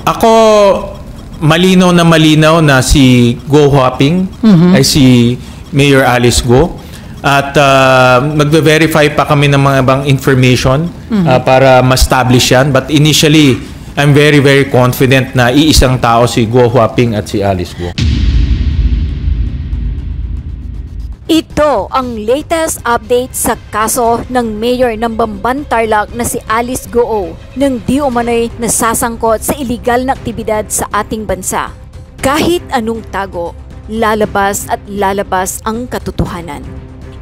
Ako, malinaw na si Go Huaping ay si Mayor Alice Go. At magbe-verify pa kami ng mga ibang information para ma-establish yan. But initially, I'm very, very confident na iisang tao si Go Huaping at si Alice Go. Ito ang latest update sa kaso ng mayor ng Bamban Tarlac na si Alice Go nang di umano'y nasasangkot sa iligal na aktibidad sa ating bansa. Kahit anong tago, lalabas at lalabas ang katotohanan.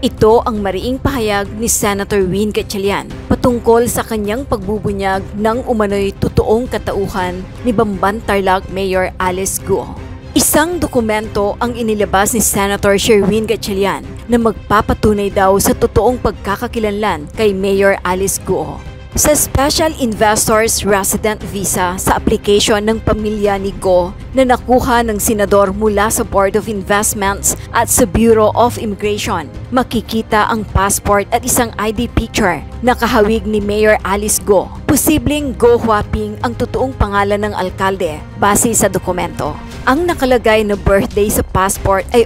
Ito ang mariing pahayag ni Senator Win Gatchalian patungkol sa kanyang pagbubunyag ng umano'y totoong katauhan ni Bamban Tarlac Mayor Alice Go. Isang dokumento ang inilabas ni Senator Sherwin Gatchalian na magpapatunay daw sa totoong pagkakakilanlan kay Mayor Alice Go. Sa Special Investors Resident Visa sa application ng pamilya ni Go na nakuha ng senador mula sa Board of Investments at sa Bureau of Immigration, makikita ang passport at isang ID picture na kahawig ni Mayor Alice Go. Posibleng Go Huaping ang totoong pangalan ng alkalde base sa dokumento. Ang nakalagay na birthday sa passport ay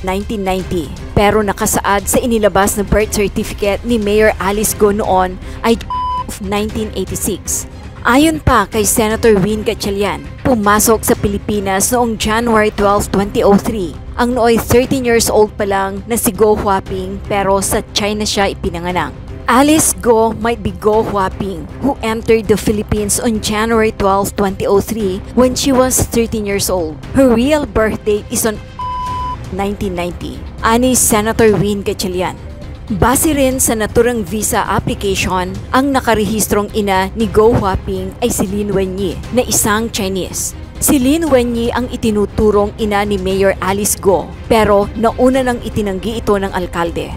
1990 pero nakasaad sa inilabas na birth certificate ni Mayor Alice Go noon ay 1986. Ayon pa kay Senator Win Gatchalian, pumasok sa Pilipinas noong January 12, 2003 ang nooy 13 years old pa lang na si Go Huaping pero sa China siya ipinanganak. Alice Go might be Go Huaping, who entered the Philippines on January 12, 2003 when she was 13 years old. Her real birth date is on 1990, ani Senator Win Gatchalian. Base rin sa naturang visa application, ang nakarehistrong ina ni Go Huaping ay si Lin Wenyi na isang Chinese. Si Lin Wenyi ang itinuturong ina ni Mayor Alice Go pero nauna nang itinanggi ito ng alkalde.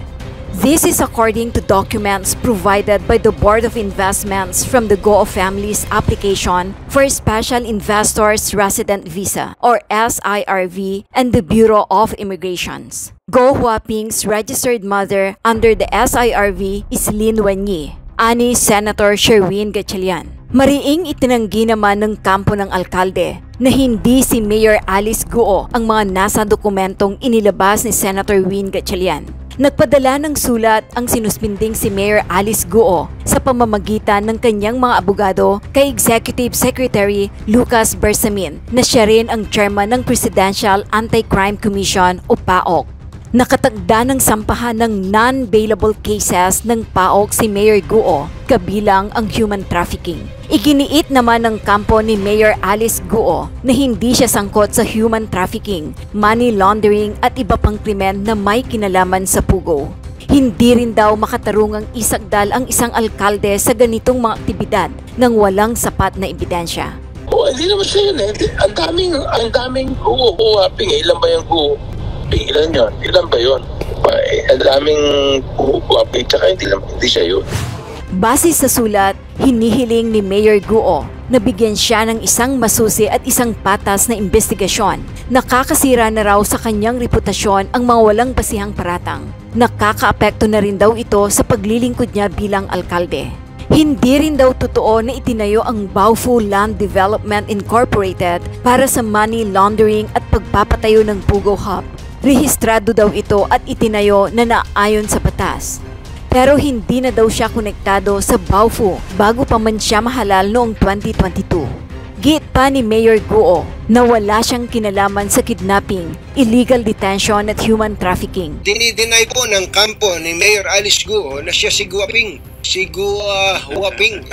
This is according to documents provided by the Board of Investments from the Go family's application for Special Investors Resident Visa or SIRV and the Bureau of Immigrations. Go Huaping's registered mother under the SIRV is Lin Wenyi, ani Senator Sherwin Gatchalian. Mariing itinanggi naman ng kampo ng alkalde na hindi si Mayor Alice Go ang mga nasa dokumentong inilabas ni Senator Win Gatchalian. Nagpadala ng sulat ang sinuspinding si Mayor Alice Go sa pamamagitan ng kanyang mga abogado kay Executive Secretary Lucas Bersamin na siya rin ang chairman ng Presidential Anti-Crime Commission o PAOC. Nakatagda ng sampahan ng non-bailable cases ng PAOC si Mayor Go kabilang ang human trafficking. Iginiit naman ng kampo ni Mayor Alice Go na hindi siya sangkot sa human trafficking, money laundering at iba pang krimen na may kinalaman sa pugo. Hindi rin daw makatarungang isagdal ang isang alkalde sa ganitong mga aktibidad nang walang sapat na ebidensya. Hindi naman siya yun eh. Ang daming Huaping. Ilan ba yung Huaping? Ilan yun? Ilan ba yun? Ang daming Huaping. Tsaka hindi siya yun. Base sa sulat, hinihiling ni Mayor Go na bigyan siya ng isang masusi at isang patas na investigasyon. Nakakasira na raw sa kanyang reputasyon ang mga walang basihang paratang. Nakakaapekto na rin daw ito sa paglilingkod niya bilang alkalde. Hindi rin daw totoo na itinayo ang Baofu Land Development Incorporated para sa money laundering at pagpapatayo ng Pugo Hub. Rehistrado daw ito at itinayo na naayon sa batas. Pero hindi na daw siya konektado sa Baofu bago pa man siya mahalal noong 2022. Giit pa ni Mayor Go na wala siyang kinalaman sa kidnapping, illegal detention at human trafficking. Dinideny po ng kampo ni Mayor Alice Go na siya si Huaping. Si Huaping.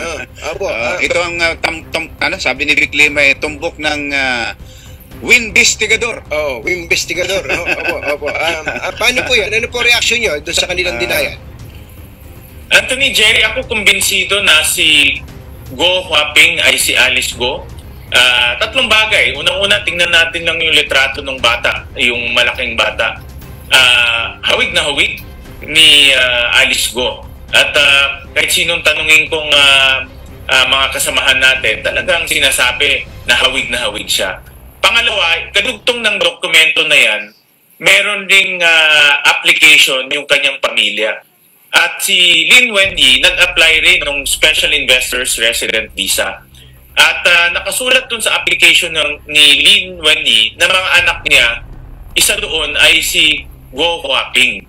Ito ang sabi ni Rick Lima, tumbok ng Winvestigador. Winvestigador. Paano po yan? Ano po reaction niyo doon sa kanilang denial? Anthony, Jerry, ako kumbinsido na si Go Huaping ay si Alice Go. Tatlong bagay. Unang-una, tingnan natin lang yung litrato ng bata, yung malaking bata. Hawig na hawig ni Alice Go. At kahit sinong tanungin kong mga kasamahan natin, talagang sinasabi na hawig siya. Pangalawa, kadugtong ng dokumento na yan, meron ding application yung kanyang pamilya. At si Lin Wenyi nag-apply rin ng Special Investors Resident Visa. At nakasulat dun sa application ni Lin Wenyi na mga anak niya, isa doon ay si Guo Huaping.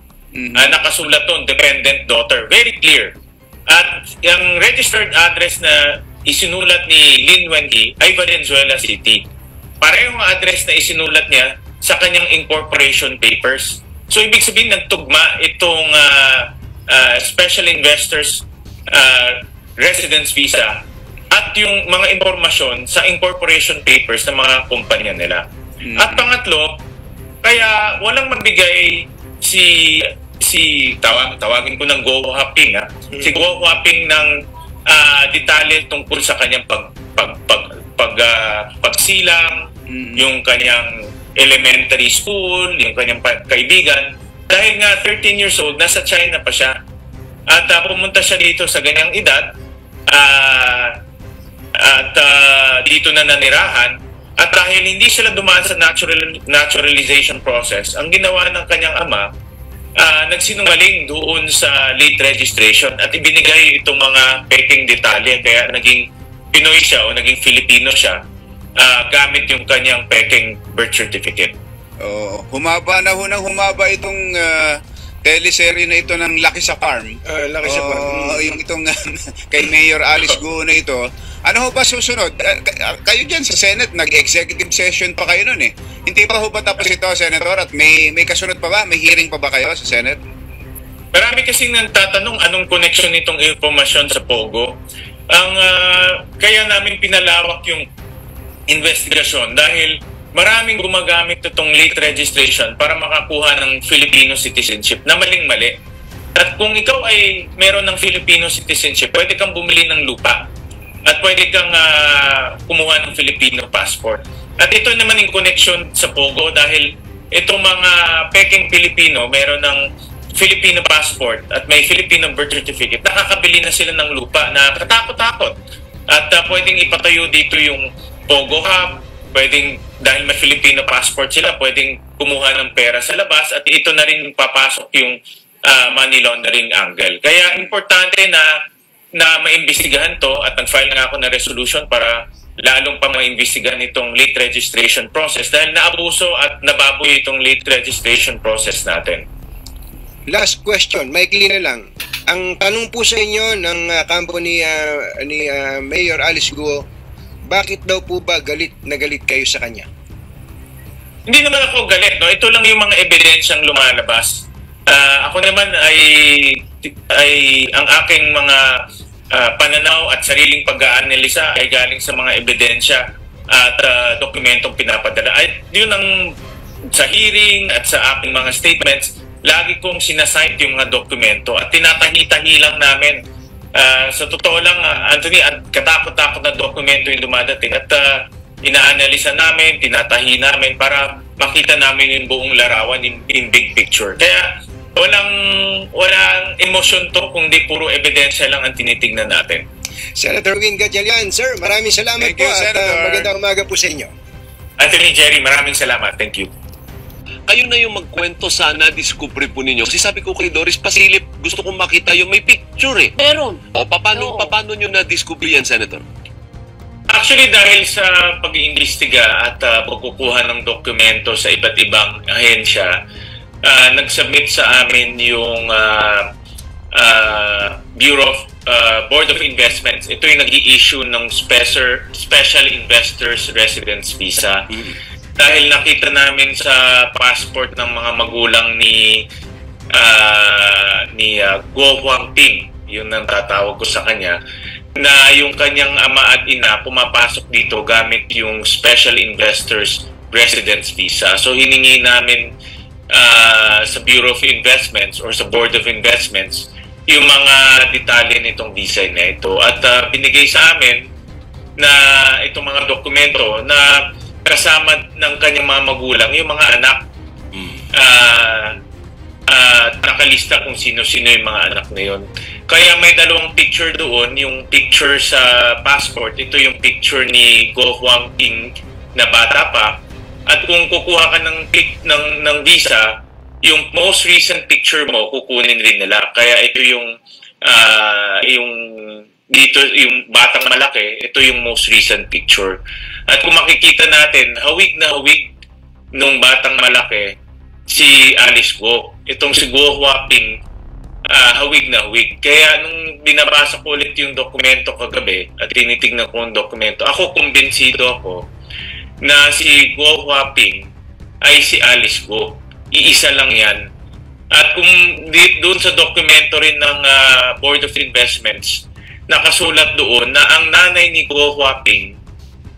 Nakasulat doon, dependent daughter. Very clear. At yung registered address na isinulat ni Lin Wenyi ay Valenzuela City. Parehong address na isinulat niya sa kanyang incorporation papers. So ibig sabihin nagtugma itong special investors residence visa at yung mga impormasyon sa incorporation papers ng mga kumpanya nila. At pangatlo, kaya walang magbigay tawagin ko ng Guo Huaping, si Guo Huaping ng detalye tungkol sa kanyang pagsilang, yung kanyang elementary school, yung kanyang kaibigan. Dahil nga 13 years old, nasa China pa siya. At pumunta siya dito sa ganyang edad at dito na nanirahan. At dahil hindi sila dumaan sa naturalization process, ang ginawa ng kanyang ama, nagsinungaling doon sa late registration at ibinigay itong mga peking detalye. Kaya naging Pinoy siya o naging Filipino siya gamit yung kanyang peking birth certificate. Humaba itong teleserye na ito ng Lucky sa Farm. Lucky sa Farm. Yung itong kay Mayor Alice Guo na ito. Ano ho ba susunod? Kayo dyan sa Senate, nag-executive session pa kayo nun eh. Hindi pa ho ba tapos ito, Senator? At may kasunod pa ba? May hearing pa ba kayo sa Senate? Marami kasing nagtatanong anong connection nitong informasyon sa Pogo. Kaya namin pinalawak yung investigasyon dahil maraming gumagamit itong late registration para makakuha ng Filipino citizenship na maling-mali. At kung ikaw ay meron ng Filipino citizenship, pwede kang bumili ng lupa at pwede kang kumuha ng Filipino passport. At ito naman yung connection sa Pogo dahil itong mga peking Pilipino meron ng Filipino passport at may Filipino birth certificate, nakakabili na sila ng lupa na katakot-takot. At pwedeng ipatayo dito yung Pogo Hub, pwedeng dahil may Filipino passport sila, pwedeng kumuha ng pera sa labas at ito na rin papasok yung money laundering angle. Kaya importante na maimbestigahan to at nag-file nga ako ng resolution para lalong pa maimbestigahan itong late registration process dahil naabuso at nababoy itong late registration process natin. Last question, maikli na lang. Ang tanong po sa inyo ng kampo ni Mayor Alice Guo, bakit daw po ba galit na galit kayo sa kanya? Hindi naman ako galit, no? Ito lang yung mga ebidensyang lumalabas. Ako naman ay ang aking mga pananaw at sariling pag-aanalisa ay galing sa mga ebidensya at dokumentong pinapadala. Ay, yun ang sa hearing at sa aking mga statements, lagi kong sinasite yung mga dokumento at tinatahi-tahi lang namin. Sa totoo lang, Anthony, katakot-takot na dokumento yung dumadating at inaanalisa namin, tinatahi namin para makita namin yung buong larawan in big picture. Kaya walang emosyon to kundi puro ebidensya lang ang tinitingnan natin. Senator Win Gatchalian, sir, maraming salamat Thank you, po at Senator. magandang umaga po sa inyo. Anthony, Jerry, maraming salamat. Thank you. Kayo na yung magkwento sana, discovery po ninyo. Kasi sabi ko kay Doris, pasilip, gusto kong makita yung may picture eh. Meron. O, paano nyo na-discover yan, Senator? Actually, dahil sa pag-iimbestiga at pagkukuha ng dokumento sa iba't ibang ahensya, nag-submit sa amin yung Bureau of Board of Investments. Ito yung nag-i-issue ng Special Investors Residence Visa. Dahil nakita namin sa passport ng mga magulang ni Guo Huaping, yun ang tatawag ko sa kanya, na yung kanyang ama at ina pumapasok dito gamit yung Special Investors Residence Visa. So hiningi namin sa Bureau of Investments or sa Board of Investments yung mga detalye nitong visa na ito. At binigay sa amin na itong mga dokumento na kasama ng kanyang mga magulang, yung mga anak. Nakalista kung sino-sino yung mga anak na yun. Kaya may dalawang picture doon, yung picture sa passport, ito yung picture ni Guo Huaping na bata pa. At kung kukuha ka ng visa, yung most recent picture mo, kukunin rin nila. Kaya ito yung dito yung batang malaki, ito yung most recent picture. At kung makikita natin, hawig na hawig nung batang malaki si Alice Guo. Itong si Guo Huaping, hawig na hawig. Kaya nung binabasa ko ulit yung dokumento kagabi at tinitignan ko yung dokumento, ako kumbinsido ako na si Guo Huaping ay si Alice Guo. Iisa lang yan. At kung doon sa dokumento rin ng Board of Investments, nakasulat doon na ang nanay ni Guo Huaping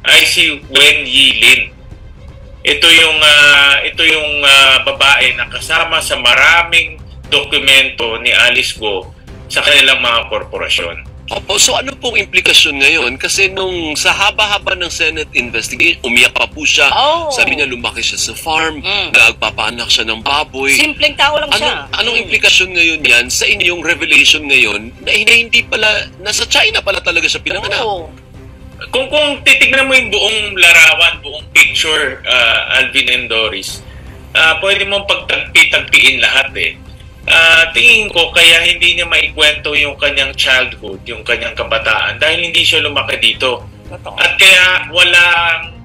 ay si Wen Yilin. Ito yung babae na kasama sa maraming dokumento ni Alice Guo sa kanilang mga korporasyon. Opo, so ano pong implikasyon ngayon? Kasi nung sa haba-haba ng Senate investigation, umiyak pa po siya. Sabi niya lumaki siya sa farm, nagpapaanak siya ng baboy. Simpleng tao lang siya. Anong implikasyon ngayon yan sa inyong revelation ngayon na hindi pala, nasa China pala talaga siya pinanganak? Kung titignan mo yung buong larawan, buong picture, Alvin and Doris, pwede mong pagtagpi-tagpiin lahat eh. Tingin ko kaya hindi niya maikwento yung kanyang childhood, yung kanyang kabataan dahil hindi siya lumaki dito. At kaya walang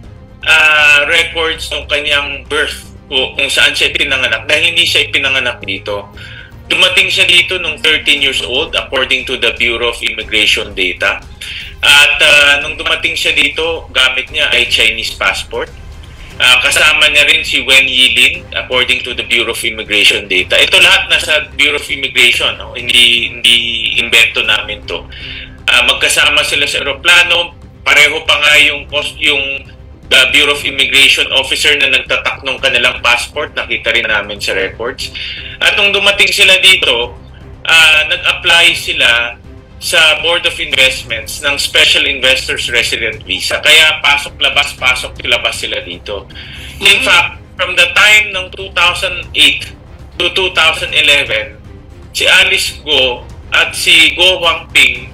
records ng kanyang birth kung saan siya ipinanganak dahil hindi siya ipinanganak dito. Dumating siya dito nung 13 years old according to the Bureau of Immigration data. At nung dumating siya dito, gamit niya ay Chinese passport. Kasama niya rin si Wen Yilin according to the Bureau of Immigration data. Ito lahat nasa Bureau of Immigration, no? Hindi invento namin to. Magkasama sila sa eroplano, pareho pa nga yung Bureau of Immigration officer na nagtatak ng kanilang passport, nakita rin namin sa records. At nung dumating sila dito, nag-apply sila sa Board of Investments ng Special Investors Resident Visa. Kaya pasok-labas sila dito. In fact, from the time ng 2008 to 2011, si Alice Guo at si Guo Huaping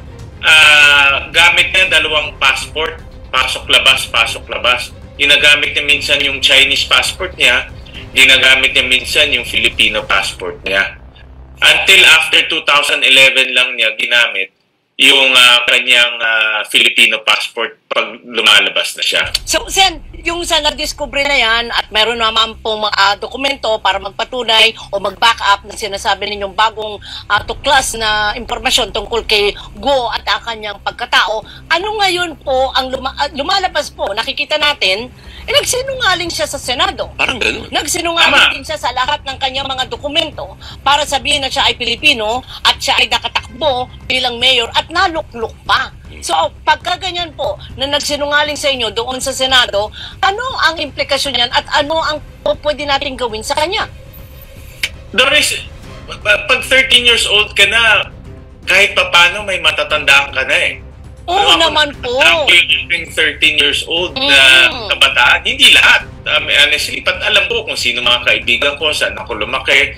gamit niya dalawang passport, pasok-labas. Ginagamit niya minsan yung Chinese passport niya, ginagamit niya minsan yung Filipino passport niya. Until after 2011 lang niya ginamit yung kanyang Filipino passport pag lumalabas na siya. So, Sen, yung sa na-discover na yan at meron naman pong mga dokumento para magpatunay o mag-back up na sinasabi ninyong bagong tuklas na impormasyon tungkol kay Guo at ang kanyang pagkatao, ano ngayon po ang lumalabas po? Nakikita natin, nagsinungaling siya sa Senado. Parang gano'n. Nagsinungaling din siya sa lahat ng kanyang mga dokumento para sabihin na siya ay Pilipino at siya ay nakatakbo bilang mayor at nalukluk pa. So, pagka ganyan po, na nagsinungaling sa inyo doon sa Senado, ano ang implikasyon niyan at ano ang pwede natin gawin sa kanya? Doris, pag 13 years old ka na, kahit papano may matatandaan ka na eh. Oo naman po. Yung 13 years old na kabataan, hindi lahat. Honestly, alam ko kung sino mga kaibigan ko, saan ako lumaki.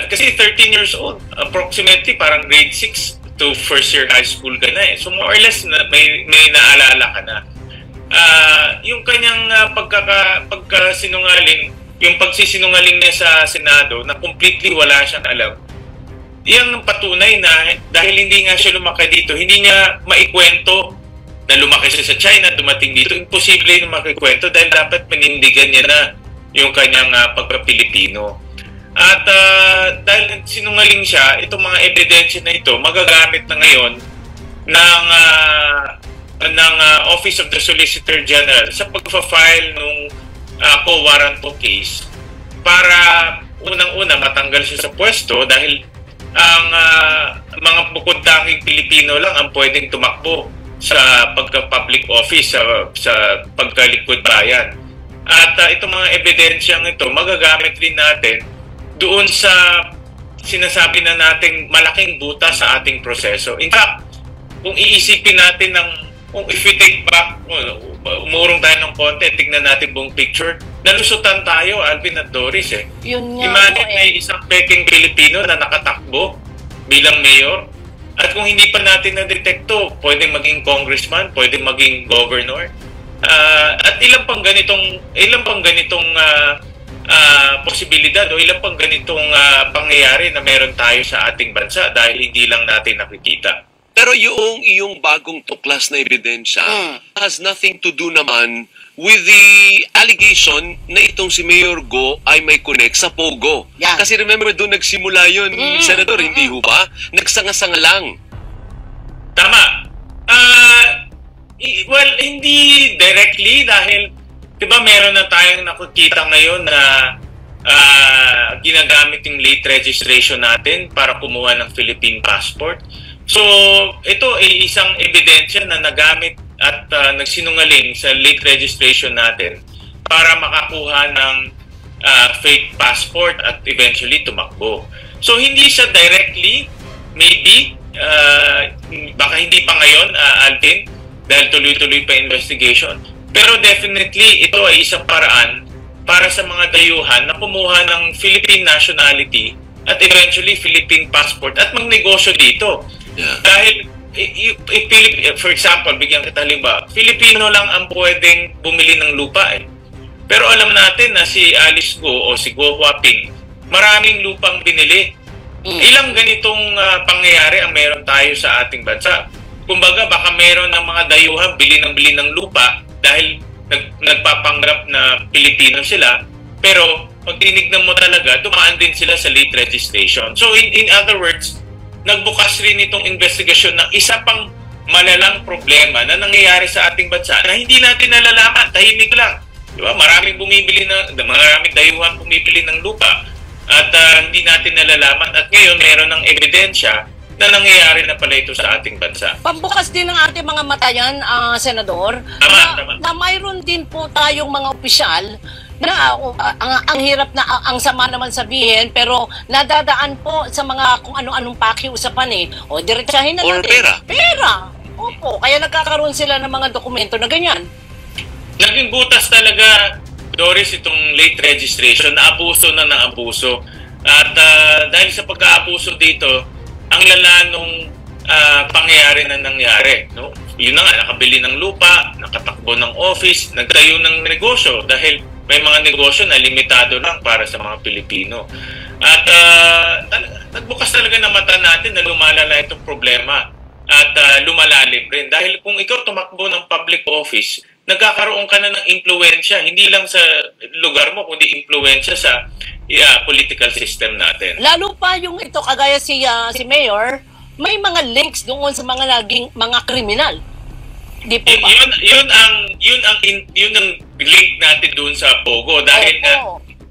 Kasi 13 years old, approximately parang grade 6 to first year high school ka na eh. So more or less may naalala ka na. Yung kanyang pagkasinungaling, yung pagsisinungaling niya sa Senado na completely wala siyang alam, yan patunay na dahil hindi nga siya lumaki dito, hindi niya maikwento na lumaki siya sa China, dumating dito. Imposible na makikwento dahil dapat panindigan niya na yung kanyang pagka-Pilipino. At dahil sinungaling siya, itong mga ebidensya na ito magagamit na ngayon ng Office of the Solicitor General sa pagpa-file ng co-warranto case para unang-una matanggal siya sa pwesto dahil ang mga bukod-tanging Pilipino lang ang pwedeng tumakbo sa pagka-public office, sa pagka-liquid bayan. At itong mga ebidensyang ito magagamit din natin doon sa sinasabi na nating malaking buta sa ating proseso. In fact, kung iisipin natin kung if we take back, umurong tayo ng konti, tignan natin buong picture, nalusutan tayo, Alvin at Doris eh. Yun nga Imagine may isang peking Pilipino na nakatakbo bilang mayor. At kung hindi pa natin na-detekto, pwedeng maging congressman, pwedeng maging governor. At ilang pang ganitong posibilidad o ilang pang ganitong pangyayari na meron tayo sa ating bansa dahil hindi lang natin nakikita. Pero yung iyong bagong tuklas na ebidensya has nothing to do naman with the allegation na itong si Mayor Go ay may connect sa Pogo. Yeah. Kasi remember, doon nagsimula yun, Senador, hindi ho ba? Nagsanga-sanga lang. Tama. Well, hindi directly dahil 'di ba meron na tayong nakikita ngayon na ginagamit yung late registration natin para kumuha ng Philippine passport. So, ito ay isang ebidensya na nagamit at nagsinungaling sa late registration natin para makakuha ng fake passport at eventually tumakbo. So, hindi siya directly, maybe, baka hindi pa ngayon, Alvin, dahil tuloy-tuloy pa investigation. Pero definitely, ito ay isang paraan para sa mga dayuhan na kumuha ng Philippine nationality at eventually Philippine passport at magnegosyo dito. Yeah. Dahil, for example, bigyan kita halimbawa, Filipino lang ang pwedeng bumili ng lupa eh. Pero alam natin na si Alice Go o si Go Huaping, maraming lupang binili. Ilang ganitong pangyayari ang meron tayo sa ating bansa. Kumbaga, baka meron ng mga dayuhan bili ng lupa dahil nagpapanggap na Pilipino sila, pero pag tinignan mo talaga, dumaan din sila sa late registration. So in other words, nagbukas rin itong investigasyon ng isa pang malalang problema na nangyayari sa ating bansa na hindi natin nalalaman, tahimik lang. Diba? Maraming dayuhan bumibili ng lupa at hindi natin nalalaman at ngayon meron ng ebidensya na nangyayari na pala ito sa ating bansa. Pambukas din ng ating mga mata yan, Senador, Tama. na mayroon din po tayong mga opisyal na ang hirap na, ang sama naman sabihin, pero nadadaan po sa mga kung ano-anong pakiusapan eh. O diretsahin na Or natin. pera. Pera! Opo, kaya nagkakaroon sila ng mga dokumento na ganyan. Naging butas talaga, Doris, itong late registration, naabuso na naabuso. At dahil sa pagkaabuso dito, ang lala nung pangyayari na nangyari. No? Yun na nga, nakabili ng lupa, nakatakbo ng office, nagtayo ng negosyo dahil may mga negosyo na limitado lang para sa mga Pilipino. At nagbukas talaga ng mata natin na lumalala itong problema at lumalalim rin. Dahil kung ikaw tumakbo ng public office, nagkakaroon ka na ng impluensya, hindi lang sa lugar mo, kundi impluensya sa political system natin. Lalo pa yung ito, kagaya si Mayor, may mga links doon sa mga naging mga kriminal. Di po ba? Yun ang link natin doon sa Pogo dahil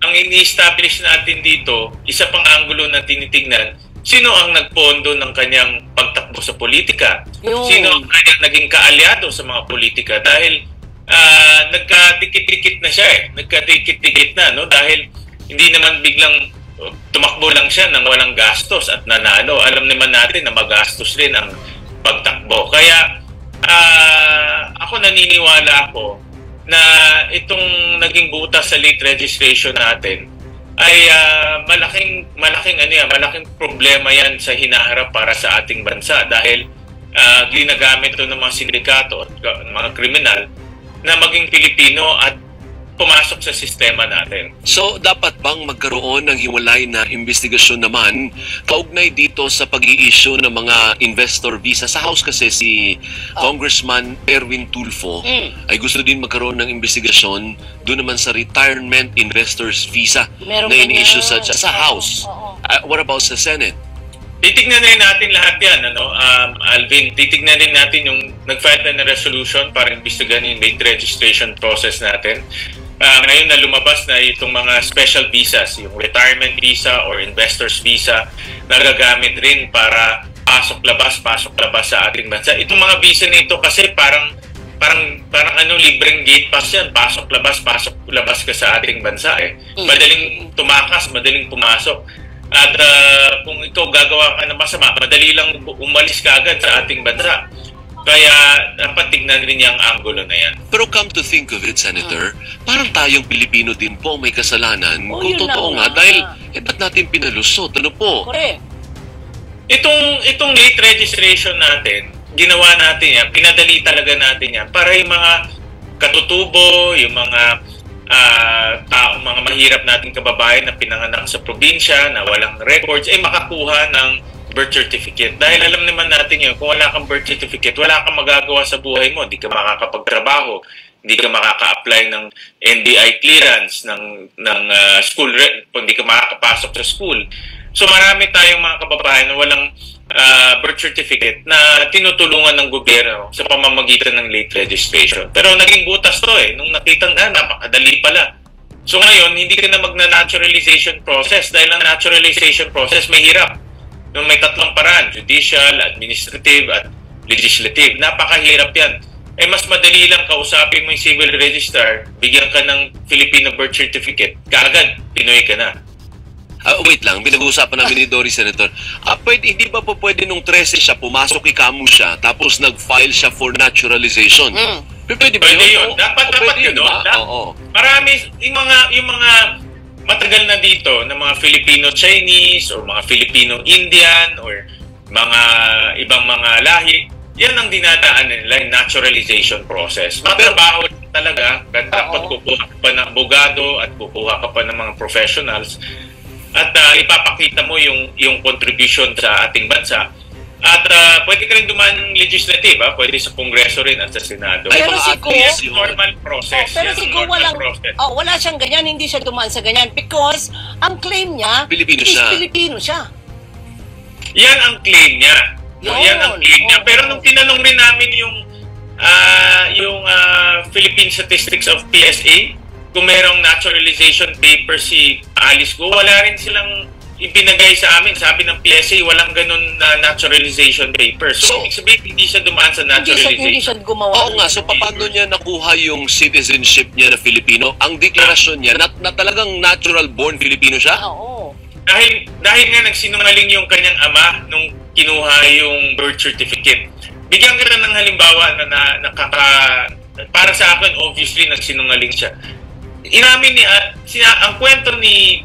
ang ini-establish natin dito, isa pang anggulo na tinitingnan, sino ang nagpondo ng kanyang pagtakbo sa politika? Sino ang kanyang naging kaalyado sa mga politika? Dahil nagkadikit-dikit na siya eh. Nagkadikit-dikit na, no? Dahil hindi naman biglang tumakbo lang siya nang walang gastos at nanalo. Alam naman natin na magastos rin ang pagtakbo. Kaya ako naniniwala ako na itong naging butas sa late registration natin ay malaking problema yan sa hinaharap para sa ating bansa dahil ginagamit ito ng mga sindikato at mga kriminal na maging Pilipino at pumasok sa sistema natin. So, dapat bang magkaroon ng hiwalay na investigasyon naman kaugnay dito sa pag-i-issue ng mga investor visa? Sa House kasi si Congressman Erwin Tulfo ay gusto din magkaroon ng investigasyon doon naman sa retirement investors visa na ini-issue sa House. What about sa Senate? Titignan rin natin lahat yan, Alvin. Titignan rin natin yung nag-file na resolution para imbestigahan yung late registration process natin. Ngayon na lumabas na itong mga special visas, yung retirement visa or investors visa, nagagamit rin para pasok-labas sa ating bansa. Itong mga visa nito kasi parang libreng gate pass yan. Pasok-labas ka sa ating bansa eh. Madaling tumakas, madaling pumasok. At kung ikaw gagawa ka ng masama, madali lang umalis ka agad sa ating bansa. Kaya dapat tignan rin yung angulo na yan. Pero come to think of it, Senator, parang tayong Pilipino din po may kasalanan. Kung totoo nga, dahil ba't natin pinalusot? Ano po? Correct. Itong late registration natin, ginawa natin yan, pinadali talaga natin yan para yung mga katutubo, yung mga mga mahirap nating kababayan na pinanganak sa probinsya, na walang records, ay makakuha ng birth certificate. Dahil alam naman natin yun, kung wala kang birth certificate, wala kang magagawa sa buhay mo. Hindi ka makakapagtrabaho, hindi ka makaka-apply ng NBI clearance, ng school, hindi ka makakapasok sa school. So marami tayong mga kababayan na walang birth certificate na tinutulungan ng gobyerno sa pamamagitan ng late registration. Pero naging butas to nung nakita na napakadali pala. So ngayon, hindi ka na magna-naturalization process dahil ang naturalization process may hirap. Nung may tatlong paraan, judicial, administrative, at legislative. Napakahirap yan. Mas madali lang kausapin mo yung civil registrar, bigyan ka ng Filipino birth certificate, kaagad, Pinoy ka na. Wait lang, pinag-uusapan namin ni Doris, Senator. Hindi ba po pwede nung 13 siya, pumasok ikamu siya, tapos nag-file siya for naturalization? Pwede ba yun? Dapat yun. Marami, yung mga matagal na dito na mga Filipino-Chinese or mga Filipino-Indian or mga ibang mga lahi, yan ang dinadaan nila, yung naturalization process. Matrabaho talaga, dapat kukuha ka pa ng abogado at kukuha ka pa ng mga professionals at ipapakita mo yung contribution sa ating bansa. At pwede ka rin dumaan ng legislative, pwede sa Kongreso rin at sa Senado. Pero si Go, normal process. Pero si Go wala siyang ganyan, hindi siya dumaan sa ganyan because ang claim niya Filipino siya. Yan ang claim niya. Yan ang claim niya. Pero nung tinanong rin namin yung Philippine Statistics of PSA, kung merong naturalization paper si Alice Go, wala rin silang ipinagay sa amin. Sabi ng PSA, walang ganun na naturalization paper. So, ibig sabihin, hindi siya dumaan sa naturalization. Hindi siya gumawa. Oo nga, so paano niya nakuha yung citizenship niya na Filipino? Ang deklarasyon niya na talagang natural-born Filipino siya? Oo. Dahil nga nagsinungaling yung kanyang ama nung kinuha yung birth certificate. Bigyan ka ng halimbawa na para sa akin, obviously, nagsinungaling siya. Inamin ang kwento ni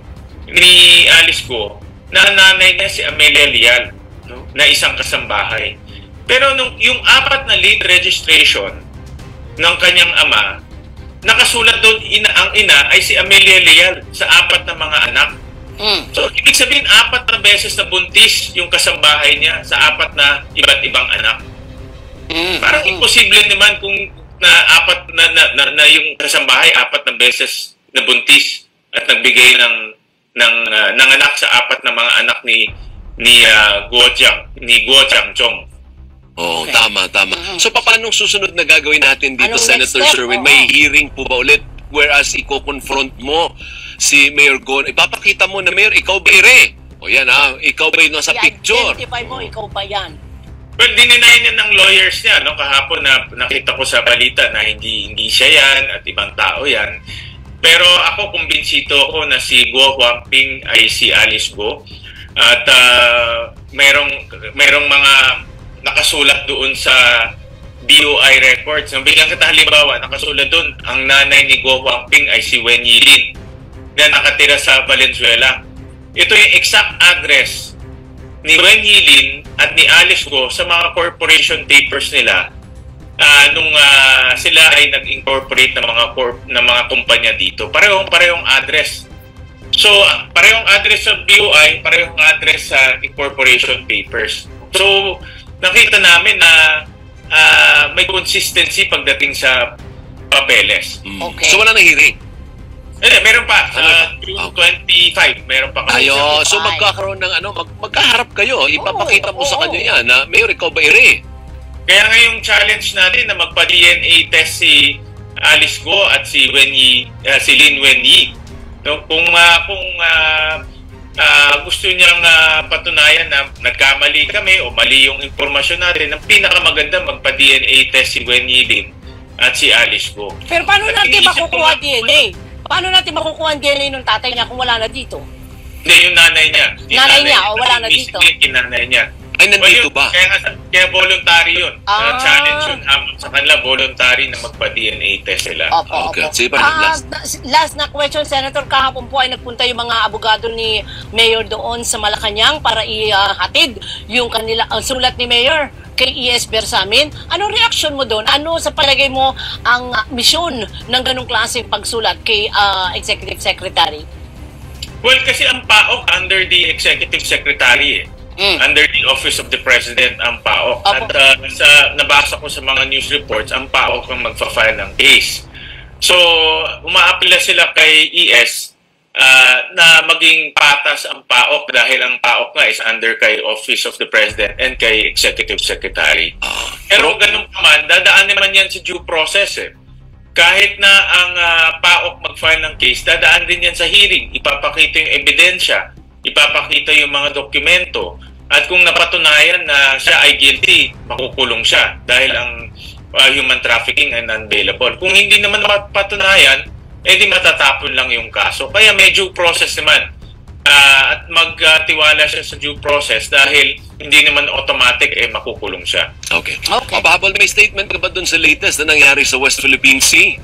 Alice Go na nanay niya si Amelia Leal, no? Na isang kasambahay. Pero yung 4 na late registration ng kanyang ama, nakasulat doon ang ina ay si Amelia Leal sa 4 na mga anak. So, ibig sabihin, 4 na beses na buntis yung kasambahay niya sa 4 na iba't ibang anak. Parang imposible naman kung na yung kasambahay 4 na beses na buntis at nagbigay ng anak sa 4 na mga anak ni Guo Changchong. Oo, tama. So paano susunod na gagawin natin dito, Senator Sherwin? May hearing po ba ulit? Whereas i-confront mo si Mayor Go, ipapakita mo na, Mayor, ikaw ba ire? O yan ikaw ba yung nasa picture? Identify mo, ikaw ba yan? Well, dininay niya ng lawyers niya, no? Kahapon na nakita ko sa balita na hindi siya yan at ibang tao yan. Pero ako, kumbinsido ako na si Guo Huaping ay si Alice Go. At merong mga nakasulat doon sa DOI records. Bigyan kita halimbawa, nakasulat doon, ang nanay ni Guo Huaping ay si Wen Yilin na nakatira sa Valenzuela. Ito yung exact address ni Wen Yilin at ni Alice Go sa mga corporation papers nila nung sila ay nag-incorporate ng mga kumpanya dito. Parehong address. So, parehong address sa BOI, parehong address sa incorporation papers. So, nakita namin na may consistency pagdating sa papeles. Okay. So, wala na hearing? Meron pa. June 25, meron pa kami. So magkakaroon ng magkaharap kayo. Ipapakita mo sa kanya yan na, Mayor, ikaw ba ire? Kaya nga yung challenge natin na magpa-DNA test si Alice Go at si Lin Wenyi. No, kung gusto niyang patunayan na nagkamali kami o mali yung impormasyon natin, ang pinakamaganda magpa-DNA test si Wenyi Lin at si Alice Go. Pero paano natin makukuha DNA? Paano natin makukuha ang DNA ng tatay niya kung wala na dito? Hindi, yung nanay niya. Nanay niya, wala na dito. Yung nanay niya. Ay, nandito ba? Kaya voluntary yun. Challenge yun sa kanila, voluntary na magpa-DNA test sila. Okay. Sige pa rin, last na question, Senator. Kahapon po ay nagpunta yung mga abogado ni Mayor doon sa Malacanang para ihatid yung kanila, sulat ni Mayor kay E.S. Bersamin. Anong reaction mo doon? Ano sa palagay mo ang misyon ng ganong klaseng pagsulat kay Executive Secretary? Well, kasi ang PAOK under the Executive Secretary under the Office of the President ang PAOK. At nabasa ko sa mga news reports, ang PAOK ang magfa-file ng case. So, umaapila sila kay ES na maging patas ang PAOK dahil ang PAOK nga is under kay Office of the President and kay Executive Secretary. Pero ganun pa man, dadaan naman yan sa due process eh. Kahit na ang PAOK mag-file ng case, dadaan din yan sa hearing. Ipapakita yung ebidensya, ipapakita yung mga dokumento. At kung napatunayan na siya ay guilty, makukulong siya dahil ang human trafficking ay non-bailable. Kung hindi naman mapatunayan, di matatapon lang yung kaso. Kaya may due process naman. At magtiwala siya sa due process dahil hindi naman automatic makukulong siya. Okay. Pahabol, may statement ka ba dun sa latest na nangyari sa West Philippine Sea?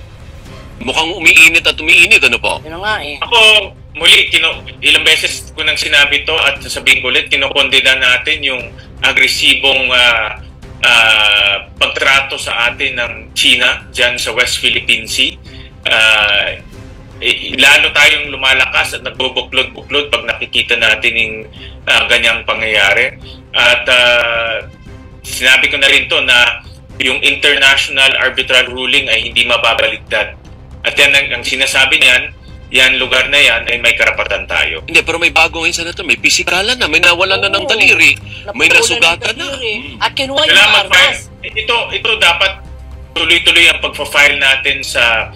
Mukhang umiinit at umiinit, ano po? Yun nga eh. Ako, muli, ilang beses ko nang sinabi to at sasabihin ko ulit, kinokondena natin yung agresibong pagtrato sa atin ng China dyan sa West Philippine Sea. Lalo tayong lumalakas at nagbubuklod-buklod pag nakikita natin yung ganyang pangyayari. At sinabi ko na rin to na yung international arbitral ruling ay hindi mababaligtad. At yan ang sinasabi niyan, yan lugar na yan ay may karapatan tayo. Hindi, pero may bago ngayon sa nato. May pisikalan na, may nawalan na ng daliri, may nasugatan na. At kinuha yung armas. Ito dapat tuloy-tuloy ang pagpa-file natin sa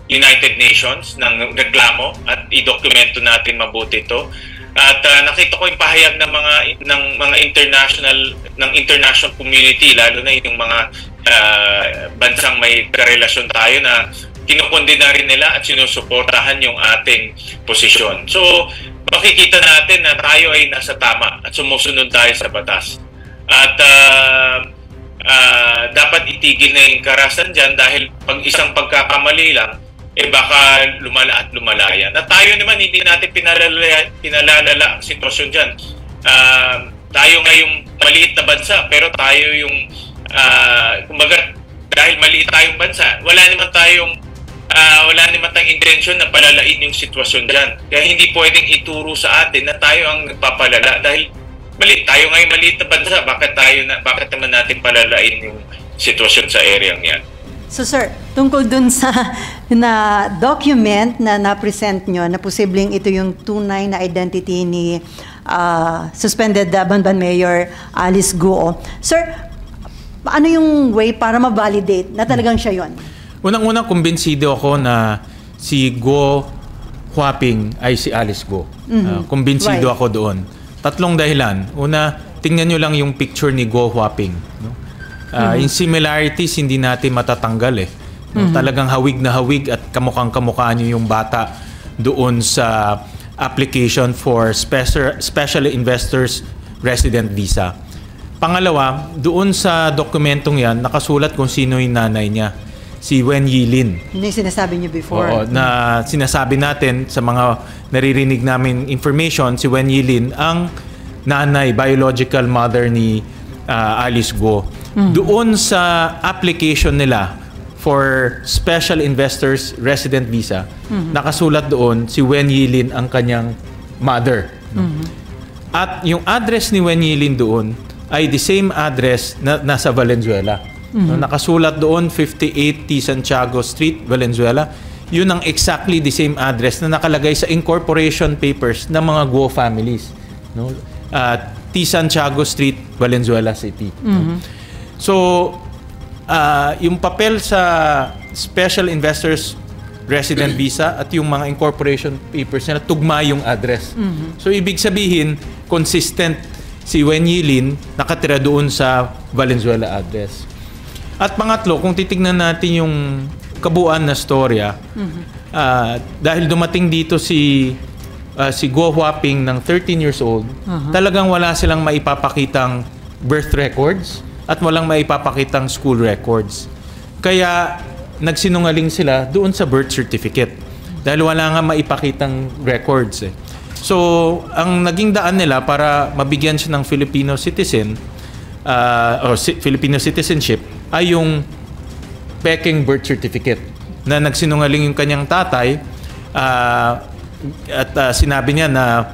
United Nations ng reklamo at i-dokumento natin mabuti ito. At nakita ko yung pahayag ng mga international community, lalo na yung mga bansang may karelasyon tayo na kinukondena rin nila at sinusuportahan yung ating posisyon. So, makikita natin na tayo ay nasa tama at sumusunod tayo sa batas. At dapat itigil na yung karahasan dyan dahil pag isang pagkakamali lang, baka lumala at lumala yan. At tayo naman, hindi natin pinalalala ang sitwasyon dyan. Tayo ngayong maliit na bansa, pero tayo yung, kumbaga, dahil maliit tayong bansa, wala naman tayong intensyon na palalain yung sitwasyon dyan. Kaya hindi pwedeng ituro sa atin na tayo ang nagpapalala dahil tayo ngayon maliit na bansa, bakit naman natin palalain yung sitwasyon sa area yan? So sir, tungkol dun sa na document na na-present nyo na posibleng ito yung tunay na identity ni suspended Banban Mayor Alice Guo. Sir, ano yung way para ma-validate na talagang siya yon? Unang-unang kumbinsido ako na si Guo Huaping ay si Alice Guo. Kumbinsido ako doon. Tatlong dahilan. Una, tingnan nyo lang yung picture ni Guo Huaping. No? Yung similarities hindi natin matatanggal eh. No? Talagang hawig na hawig at kamukhang-kamukha nyo yung bata doon sa application for Special Investors Resident Visa. Pangalawa, doon sa dokumentong yan, nakasulat kung sino yung nanay niya. Si Wen Yilin. Hindi sinasabi niyo before. Oo, na sinasabi natin sa mga naririnig namin information, si Wen Yilin ang nanay, biological mother ni Alice Guo. Doon sa application nila for Special Investors Resident Visa, nakasulat doon si Wen Yilin ang kanyang mother. At yung address ni Wen Yilin doon ay the same address na nasa Valenzuela. No, nakasulat doon 58 T. Santiago Street, Valenzuela. Yun ang exactly the same address na nakalagay sa incorporation papers ng mga Guo families. No? T. Santiago Street, Valenzuela City. So, yung papel sa Special Investors Resident Visa at yung mga incorporation papers nila, tugma yung address. So, ibig sabihin, consistent si Wen Yilin nakatira doon sa Valenzuela address. At pangatlo, kung titignan natin yung kabuuan na storya, dahil dumating dito si Guo Huaping ng 13 years old, talagang wala silang maipapakitang birth records at walang maipapakitang school records. Kaya nagsinungaling sila doon sa birth certificate dahil wala nga maipakitang records eh. So, ang naging daan nila para mabigyan siya ng Filipino citizen o Filipino citizenship ay yung peking birth certificate na nagsinungaling yung kanyang tatay at sinabi niya na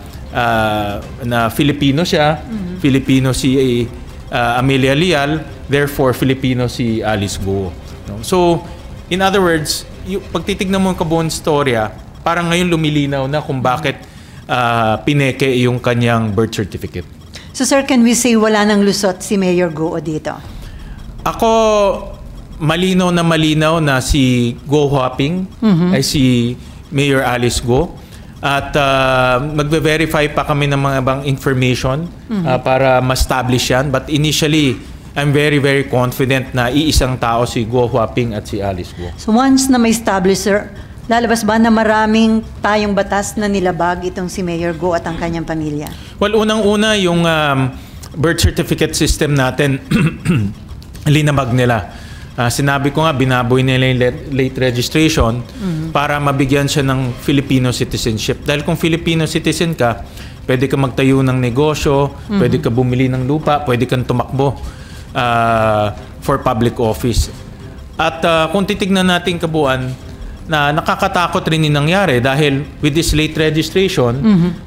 na Filipino siya, Filipino si Amelia Leal, therefore Filipino si Alice Go. No? So, in other words, pag titignan mo ang kabuuan storya, parang ngayon lumilinaw na kung bakit pineke yung kanyang birth certificate. So sir, can we say wala nang lusot si Mayor Go dito? Ako, malinaw na si Go Huaping ay si Mayor Alice Go. At magbe-verify pa kami ng mga ibang information para ma-establish yan. But initially, I'm very, very confident na iisang tao si Go Huaping at si Alice Go. So once na may establish, sir, lalabas ba na maraming tayong batas na nilabag itong si Mayor Go at ang kanyang pamilya? Well, unang-una yung birth certificate system natin, linabag nila. Sinabi ko nga, binaboy nila yung late registration para mabigyan siya ng Filipino citizenship. Dahil kung Filipino citizen ka, pwede ka magtayo ng negosyo, pwede ka bumili ng lupa, pwede kang tumakbo for public office. At kung titignan natin kabuuan, na nakakatakot rin yung nangyari dahil with this late registration,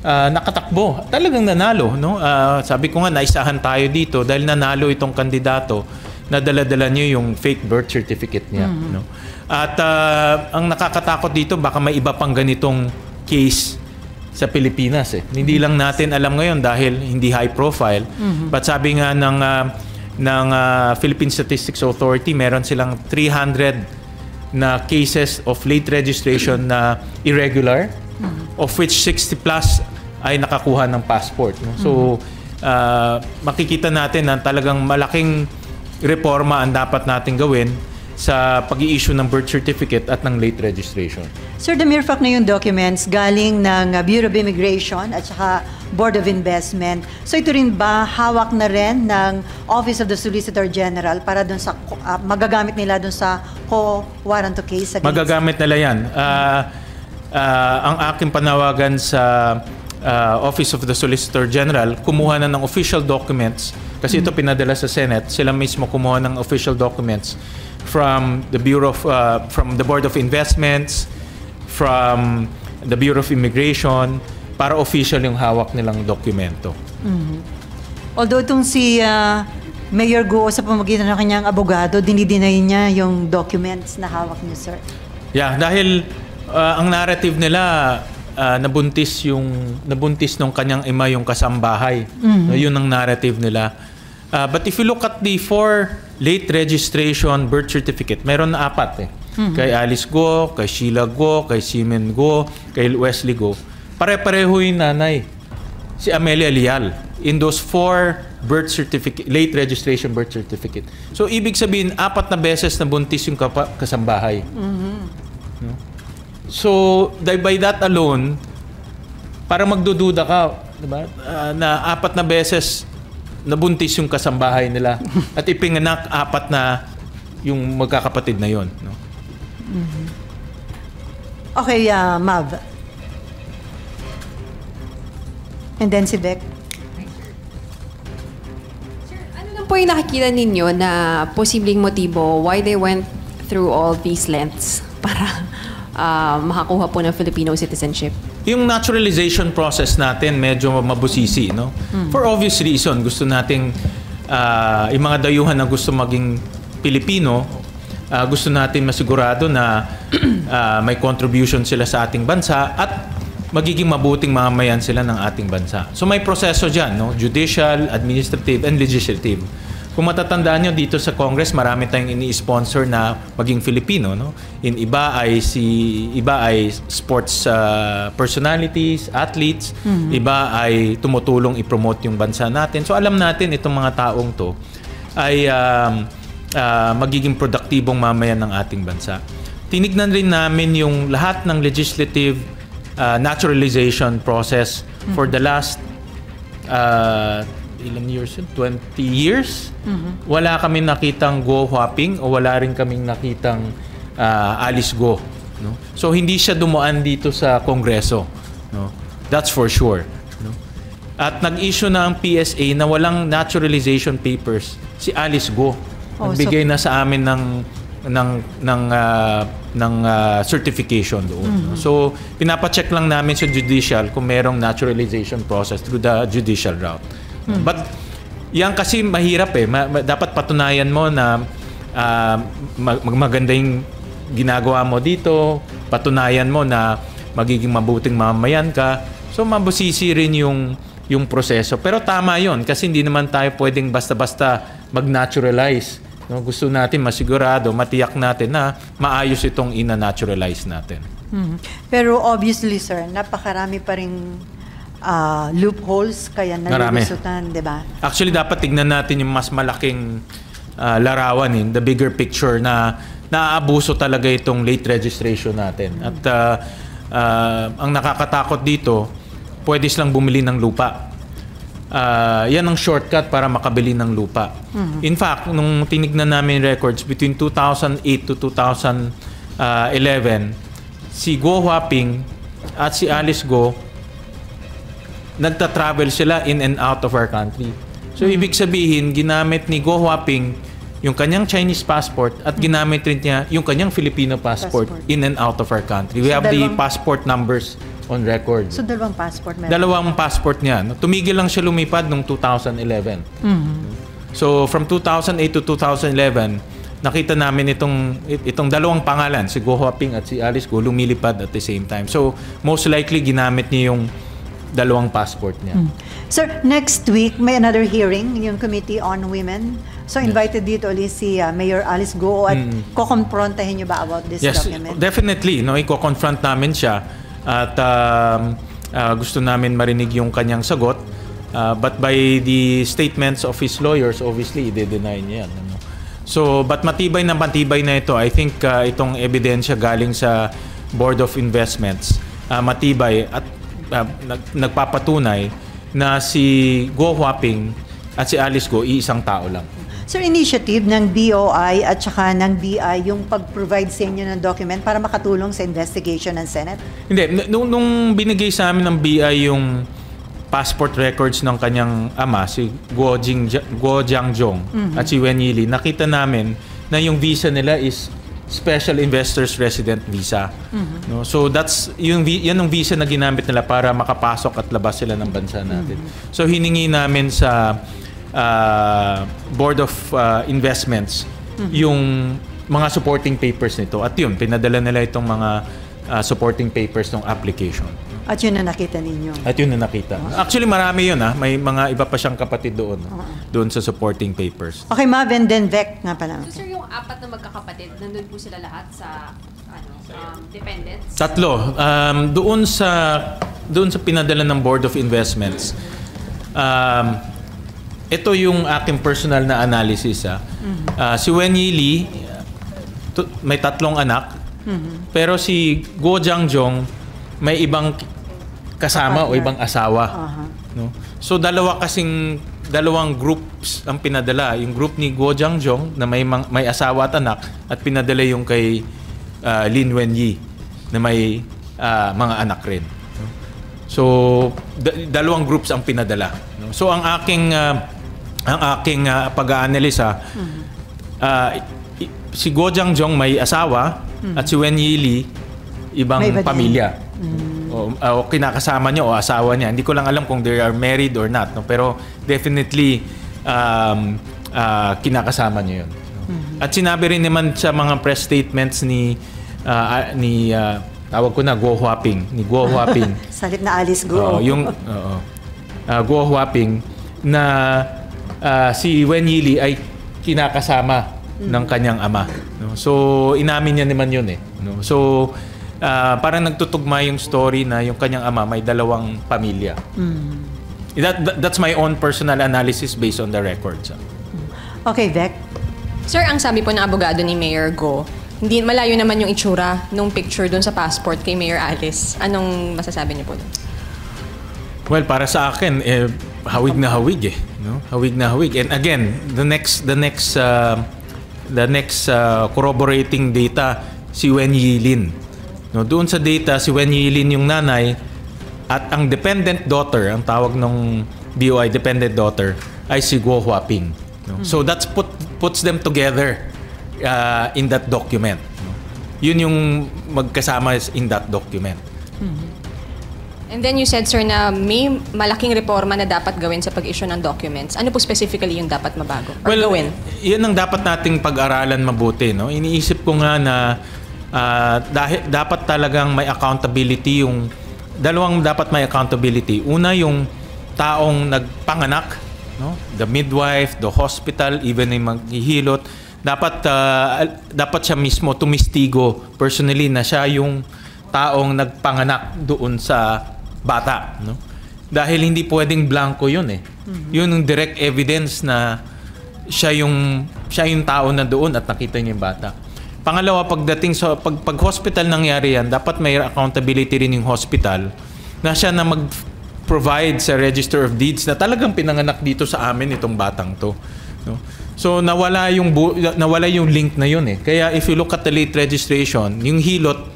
nakatakbo. Talagang nanalo. No? Sabi ko nga, naisahan tayo dito dahil nanalo itong kandidato na dala-dala niyo yung fake birth certificate niya. No? At ang nakakatakot dito, baka may iba pang ganitong case sa Pilipinas. Hindi lang natin alam ngayon dahil hindi high profile. But sabi nga ng Philippine Statistics Authority, meron silang 300 na cases of late registration na irregular, of which 60 plus ay nakakuha ng passport. No? So, makikita natin na talagang malaking reforma ang dapat natin gawin sa pag-i-issue ng birth certificate at ng late registration. Sir, the mere fact na yung documents galing ng Bureau of Immigration at saka Board of Investment, so ito rin ba hawak na rin ng Office of the Solicitor General para dun sa magagamit nila dun sa co-warrant to case against? Magagamit nila yan. Ang aking panawagan sa Office of the Solicitor General, kumuha na ng official documents kasi ito pinadala sa Senate. Sila mismo kumuha ng official documents from the Bureau of, from the Board of Investments, from the Bureau of Immigration, para official yung hawak nilang dokumento. Although itong si Mayor Go sa pamamagitan ng kanyang abogado, dinideny niya yung documents na hawak niya, sir. Yeah, dahil ang narrative nila, nabuntis nung kanyang ima yung kasambahay. Yun ang narrative nila. But if you look at the 4 late registration birth certificate, meron na 4 Kay Alice Go, kay Sheila Go, kay Simen Go, kay Wesley Go. Pare-pareho yung nanay, si Amelia Leal, in those 4 birth certificate, late registration birth certificate. So, ibig sabihin, 4 na beses na buntis yung kasambahay. No? So, by that alone, para magdududa ka, diba? Na 4 na beses nabuntis yung kasambahay nila at ipinganak 4 na yung magkakapatid na yon. No? Okay, Mav. And then si Beck. Sir, ano lang po yung nakikita ninyo na posibleng motibo why they went through all these lengths para makakuha po ng Filipino citizenship? Yung naturalization process natin medyo mabusisi, no? For obvious reason, gusto nating yung mga dayuhan na gusto maging Pilipino, gusto natin masigurado na may contribution sila sa ating bansa at magiging mabuting mamamayan sila ng ating bansa. So may proseso dyan, no? Judicial, administrative, and legislative. Kung matatandaan nyo dito sa Congress, marami tayong ini-sponsor na maging Filipino, no? Iba ay sports personalities, athletes, iba ay tumutulong i-promote yung bansa natin. So alam natin itong mga taong to ay magiging produktibong mamayan ng ating bansa. Tinignan rin namin yung lahat ng legislative naturalization process for the last ilang years? 20 years? Wala kami nakitang Go Huaping o wala rin kaming nakitang Alice Go. No? So, hindi siya dumaan dito sa Kongreso. No? That's for sure. No? At nag-issue na ang PSA na walang naturalization papers si Alice Go. Nagbigay na sa amin ng certification doon. So, pinapacheck lang namin sa judicial kung merong naturalization process through the judicial route. But, yan kasi mahirap eh. Dapat patunayan mo na maganda yung ginagawa mo dito, patunayan mo na magiging mabuting mamamayan ka. So, mabusisi rin yung proseso. Pero tama yon kasi hindi naman tayo pwedeng basta-basta mag-naturalize. No? Gusto natin masigurado, matiyak natin na maayos itong ina-naturalize natin. Pero obviously, sir, napakarami pa rin loopholes kaya nalulusutan, di ba? Actually, dapat tignan natin yung mas malaking larawan, the bigger picture na naaabuso talaga itong late registration natin. At ang nakakatakot dito, pwede silang bumili ng lupa. Yan ang shortcut para makabili ng lupa. In fact, nung tinignan namin records between 2008 to 2011, si Go Huaping at si Alice Go nagta-travel sila in and out of our country. So, ibig sabihin, ginamit ni Go Huaping yung kanyang Chinese passport at ginamit rin niya yung kanyang Filipino passport in and out of our country. We have the passport numbers on record. So, dalawang passport meron? Dalawang passport niya. Tumigil lang siya lumipad noong 2011. So, from 2008 to 2011, nakita namin itong dalawang pangalan, si Go Huaping at si Alice Go, lumilipad at the same time. So, most likely, ginamit niya yung dalawang passport niya. Sir, next week, may another hearing, yung Committee on Women. So, invited dito ulit si Mayor Alice Go at kukonfrontahin niyo ba about this document? Yes, definitely. No, i-confront namin siya at gusto namin marinig yung kanyang sagot. But by the statements of his lawyers, obviously, i-deny niya yan. So, but matibay na ito. I think itong ebidensya galing sa Board of Investments, matibay at nagpapatunay na si Go Huaping at si Alice Go iisang tao lang. Sir, initiative ng BOI at saka ng BI yung pag-provide sa inyo ng document para makatulong sa investigation ng Senate? Hindi. Nung binigay sa amin ng BI yung passport records ng kanyang ama, si Guo Jiangjong at si Wen Yili, nakita namin na yung visa nila is Special Investors Resident Visa. No? So yan ang visa na ginamit nila para makapasok at labas sila ng bansa natin. So hiningi namin sa Board of Investments yung mga supporting papers nito. At yun, pinadala nila itong mga supporting papers ng application. At yun na nakita ninyo? At yun na nakita. Actually, marami yun. May mga iba pa siyang kapatid doon. Doon sa supporting papers. Okay, Maven then Vec nga pala. So, sir, yung apat na magkakapatid, nandun po sila lahat sa dependents? Tatlo. Doon sa pinadala ng Board of Investments, ito yung aking personal na analysis. Si Wen Yili, may 3 anak. Pero si Guo Jiangjong, may ibang kasama o ibang asawa. No? So dalawang groups ang pinadala. Yung group ni Guo Jiangjong na may asawa at anak at pinadala yung kay Lin Wenyi na may mga anak rin. No? So dalawang groups ang pinadala. No? So ang aking pag-aanalisa, si Guo Jiangjong may asawa at si Wen Yili ibang pamilya. O kinakasama niya o asawa niya. Hindi ko lang alam kung they are married or not. No? Pero definitely kinakasama niya yun. At sinabi rin naman sa mga press statements ni tawag ko na Go Huaping. Ni Go Huaping. Salit na Alice Go. Go Huaping na si Wen Yili ay kinakasama ng kanyang ama. No? So inamin niya naman yun eh. No? So parang nagtutugma yung story na yung kanyang ama may 2 pamilya. That's my own personal analysis based on the records. Okay, Vec. Sir, ang sabi po ng abogado ni Mayor Go, hindi malayo naman yung itsura nung picture doon sa passport kay Mayor Alice. Anong masasabi niyo po doon? Well, para sa akin, hawig na hawig eh. No? Hawig na hawig. And again, the next corroborating data, si Wen Yilin. No, doon sa data, si Wen Yilin yung nanay at ang dependent daughter, ang tawag ng BOI dependent daughter, ay si Go Huaping. No? So puts them together in that document. No? yun yung magkasama in that document. And then you said, sir, na may malaking reforma na dapat gawin sa pag-issue ng documents. Ano po specifically yung dapat mabago or gawin? Yan ang dapat nating pag-aralan mabuti. No? Iniisip ko nga na dahil dapat talagang may accountability yung dalawang dapat may accountability. Una yung taong nagpanganak, no? The midwife, the hospital, even yung maghihilot, dapat siya mismo tumistigo personally na siya yung taong nagpanganak doon sa bata, no? Dahil hindi pwedeng blanco 'yun eh. Yun yung direct evidence na siya yung tao na doon at nakita niya yung bata. Pangalawa, pagdating sa pag hospital nangyari yan, dapat may accountability rin yung hospital na siya na mag-provide sa Register of Deeds na talagang pinanganak dito sa amin itong batang to, no? So nawala yung link na yun eh. Kaya if you look at the late registration, yung hilot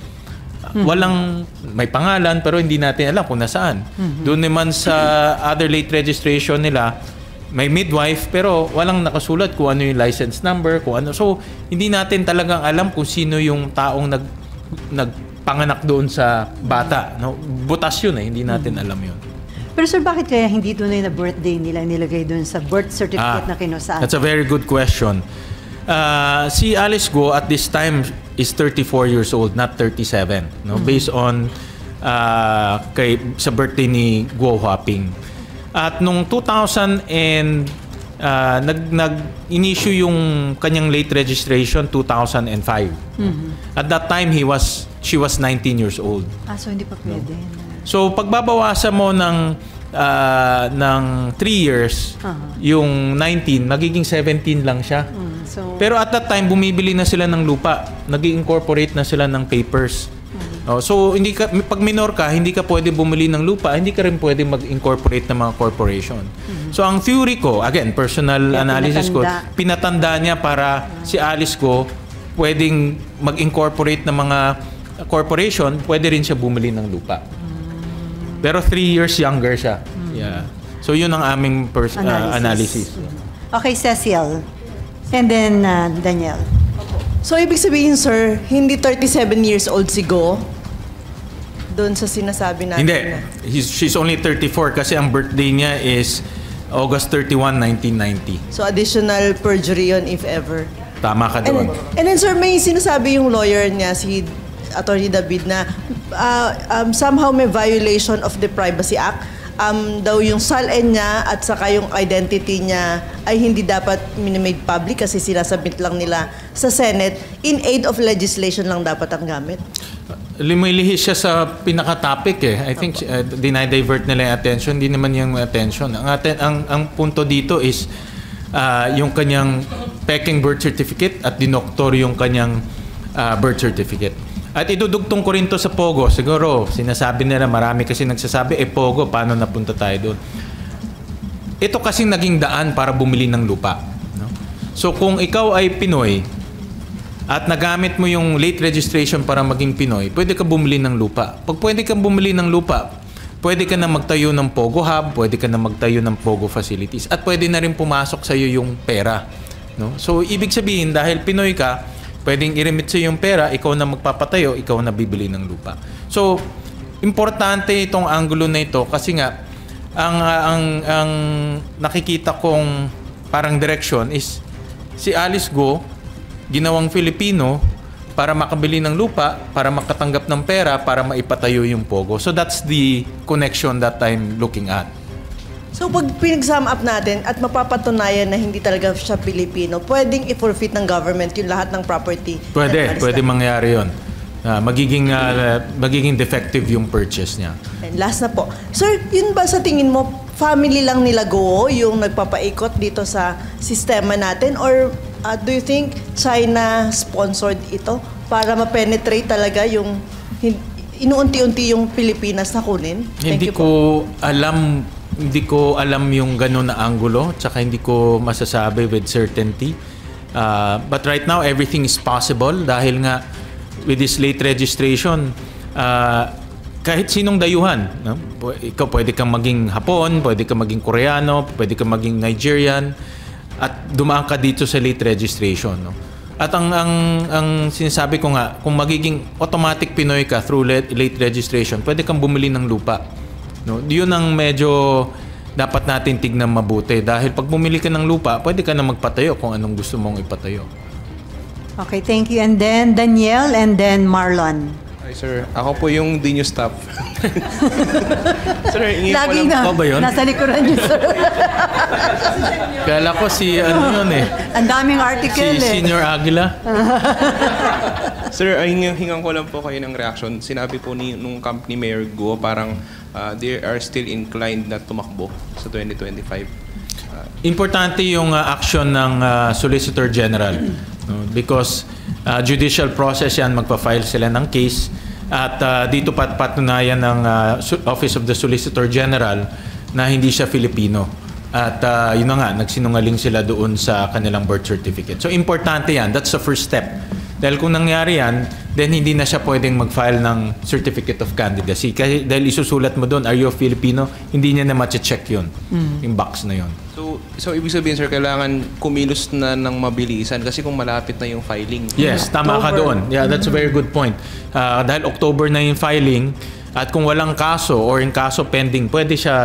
walang may pangalan pero hindi natin alam kung nasaan. Doon naman sa other late registration nila, may midwife pero walang nakasulat kung ano yung license number, kung ano. So hindi natin talagang alam kung sino yung taong nagpanganak doon sa bata, no? Butas yun eh, hindi natin alam yun. Pero sir, bakit kaya hindi doon na birthday nila nilagay doon sa birth certificate na kinusaan? That's a very good question. Si Alice Go at this time is 34 years old, not 37, no? Based on sa birthday ni Guo Huaping. At nung 2000 nag-issue yung kanyang late registration 2005. At that time she was 19 years old. So hindi pa pwede. So pagbabawasan mo ng 3 years, yung 19 magiging 17 lang siya. Pero at that time bumibili na sila ng lupa, nag-incorporate na sila ng papers. So pag minor ka, hindi ka pwede bumili ng lupa, hindi ka rin pwede mag-incorporate ng mga corporation. So ang theory ko, again, personal analysis ko, pinatanda niya para si Alice Go pwedeng mag-incorporate ng mga corporation, pwede rin siya bumili ng lupa. Pero 3 years younger siya. Yeah. So yun ang aming analysis. Okay, Cecil. And then Daniel. So ibig sabihin, sir, hindi 37 years old si Go doon sa sinasabi natin? Hindi. She's only 34 kasi ang birthday niya is August 31, 1990. So additional perjury yun if ever. Tama ka doon. And then sir, may sinasabi yung lawyer niya, si Attorney David, na somehow may violation of the Privacy Act. Daw yung SALN niya at saka yung identity niya ay hindi dapat minimade public kasi sinasubmit lang nila sa Senate. In aid of legislation lang dapat ang gamit. Lumilihis siya sa pinaka-topic eh. I think dinidivert nila yung attention. Hindi naman yung attention. Ang punto dito is yung kanyang peking birth certificate at dinoktor yung kanyang birth certificate. At idudugtong ko rin to sa Pogo. Siguro, sinasabi nila, marami kasi nagsasabi, Pogo, paano napunta tayo doon? Ito kasing naging daan para bumili ng lupa. No? So, kung ikaw ay Pinoy at nagamit mo yung late registration para maging Pinoy, pwede ka bumili ng lupa. Pag pwede kang bumili ng lupa, pwede ka na magtayo ng Pogo Hub, pwede ka na magtayo ng Pogo facilities, at pwede na rin pumasok sa iyo yung pera. No? So, ibig sabihin, dahil Pinoy ka, pwedeng i-remit sa yung pera, ikaw na magpapatayo, ikaw na bibili ng lupa. So, importante itong anggulo na ito kasi nga, ang nakikita kong parang direction is si Alice Go, ginawang Filipino para makabili ng lupa, para makatanggap ng pera, para maipatayo yung Pogo. So, that's the connection that I'm looking at. So pag pinag-sum up natin at mapapatunayan na hindi talaga siya Pilipino, pwedeng i-forfeit ng government yung lahat ng property? Pwede mangyari yun. Magiging defective yung purchase niya. And last na po. Sir, yun ba sa tingin mo, family lang nila Go yung nagpapaikot dito sa sistema natin? Or do you think China sponsored ito para ma-penetrate talaga yung inuunti-unti yung Pilipinas na kunin? Hindi ko alam yung ganun na angulo, tsaka hindi ko masasabi with certainty. But right now, everything is possible dahil nga with this late registration, kahit sinong dayuhan, no? Ikaw pwede kang maging Hapon, pwede kang maging Koreano, pwede kang maging Nigerian, at dumaan ka dito sa late registration. No? At ang sinasabi ko nga, kung magiging automatic Pinoy ka through late registration, pwede kang bumili ng lupa. No? Yun ang medyo dapat natin tignan mabuti. Dahil pag bumili ka ng lupa, pwede ka na magpatayo kung anong gusto mong ipatayo. Okay, thank you. And then Daniel and then Marlon. Hi, sir. Ako po yung di nyo staff. Sir, ingin ko Lagi lang. na, ba yun? nasa likuran niyo, sir. Kala ko si ano yun eh. Ang daming article Si Senior Aguila. Sir, hingan ko lang po kayo ng reaction. Sinabi po nung company Mayor Go, parang they are still inclined na tumakbo sa 2025. Importante yung action ng Solicitor General. No? Because judicial process yan, magpa-file sila ng case. At dito patunayan ng Office of the Solicitor General na hindi siya Filipino. At yun na nga, nagsinungaling sila doon sa kanilang birth certificate. So importante yan. That's the first step. Dahil kung nangyari yan, then hindi na siya pwedeng mag-file ng Certificate of Candidacy. Kasi dahil isusulat mo doon, are you a Filipino? Hindi niya na ma-check yun. Yung box na yun. So ibig sabihin, sir, kailangan kumilos na ng mabilisan kasi kung malapit na yung filing. Yes, tama ka doon. Yeah, that's a very good point. Dahil October na yung filing, at kung walang kaso or yung kaso pending,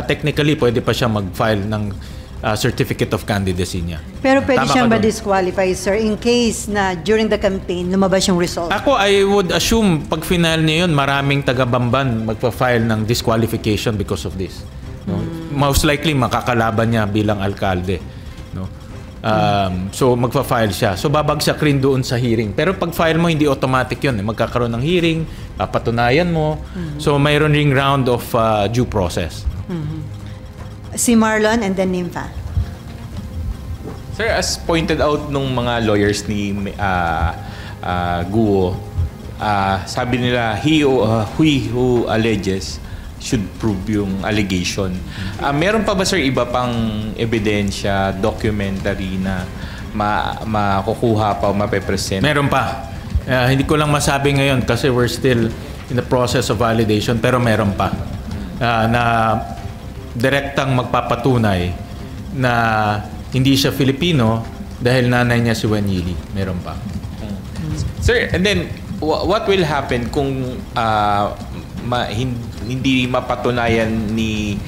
technically, pwede pa siya mag-file ng Certificate of Candidacy niya. Pero pwede Tama siyang ka doon. ma-disqualify, sir, in case na during the campaign, lumabas yung result. Ako, I would assume, pag final niya yun, maraming taga-Bamban magpa-file ng disqualification because of this. No? Most likely, makakalaban niya bilang alkalde. No? So, magpa-file siya. So, babagsak rin doon sa hearing. Pero pag file mo, hindi automatic yun. Magkakaroon ng hearing, papatunayan mo. So, mayroon ring round of due process. Si Marlon and then Nympha. Sir, as pointed out nung mga lawyers ni Guo, sabi nila, he who alleges should prove yung allegation. Meron pa ba, sir, iba pang ebidensya, documentary na makukuha pa o mapepresent? Meron pa. Hindi ko lang masabi ngayon kasi we're still in the process of validation, pero meron pa. Na direktang magpapatunay na hindi siya Filipino dahil nanay niya si Wanyili. Meron pa. Sir, and then what will happen kung hindi mapatunayan ni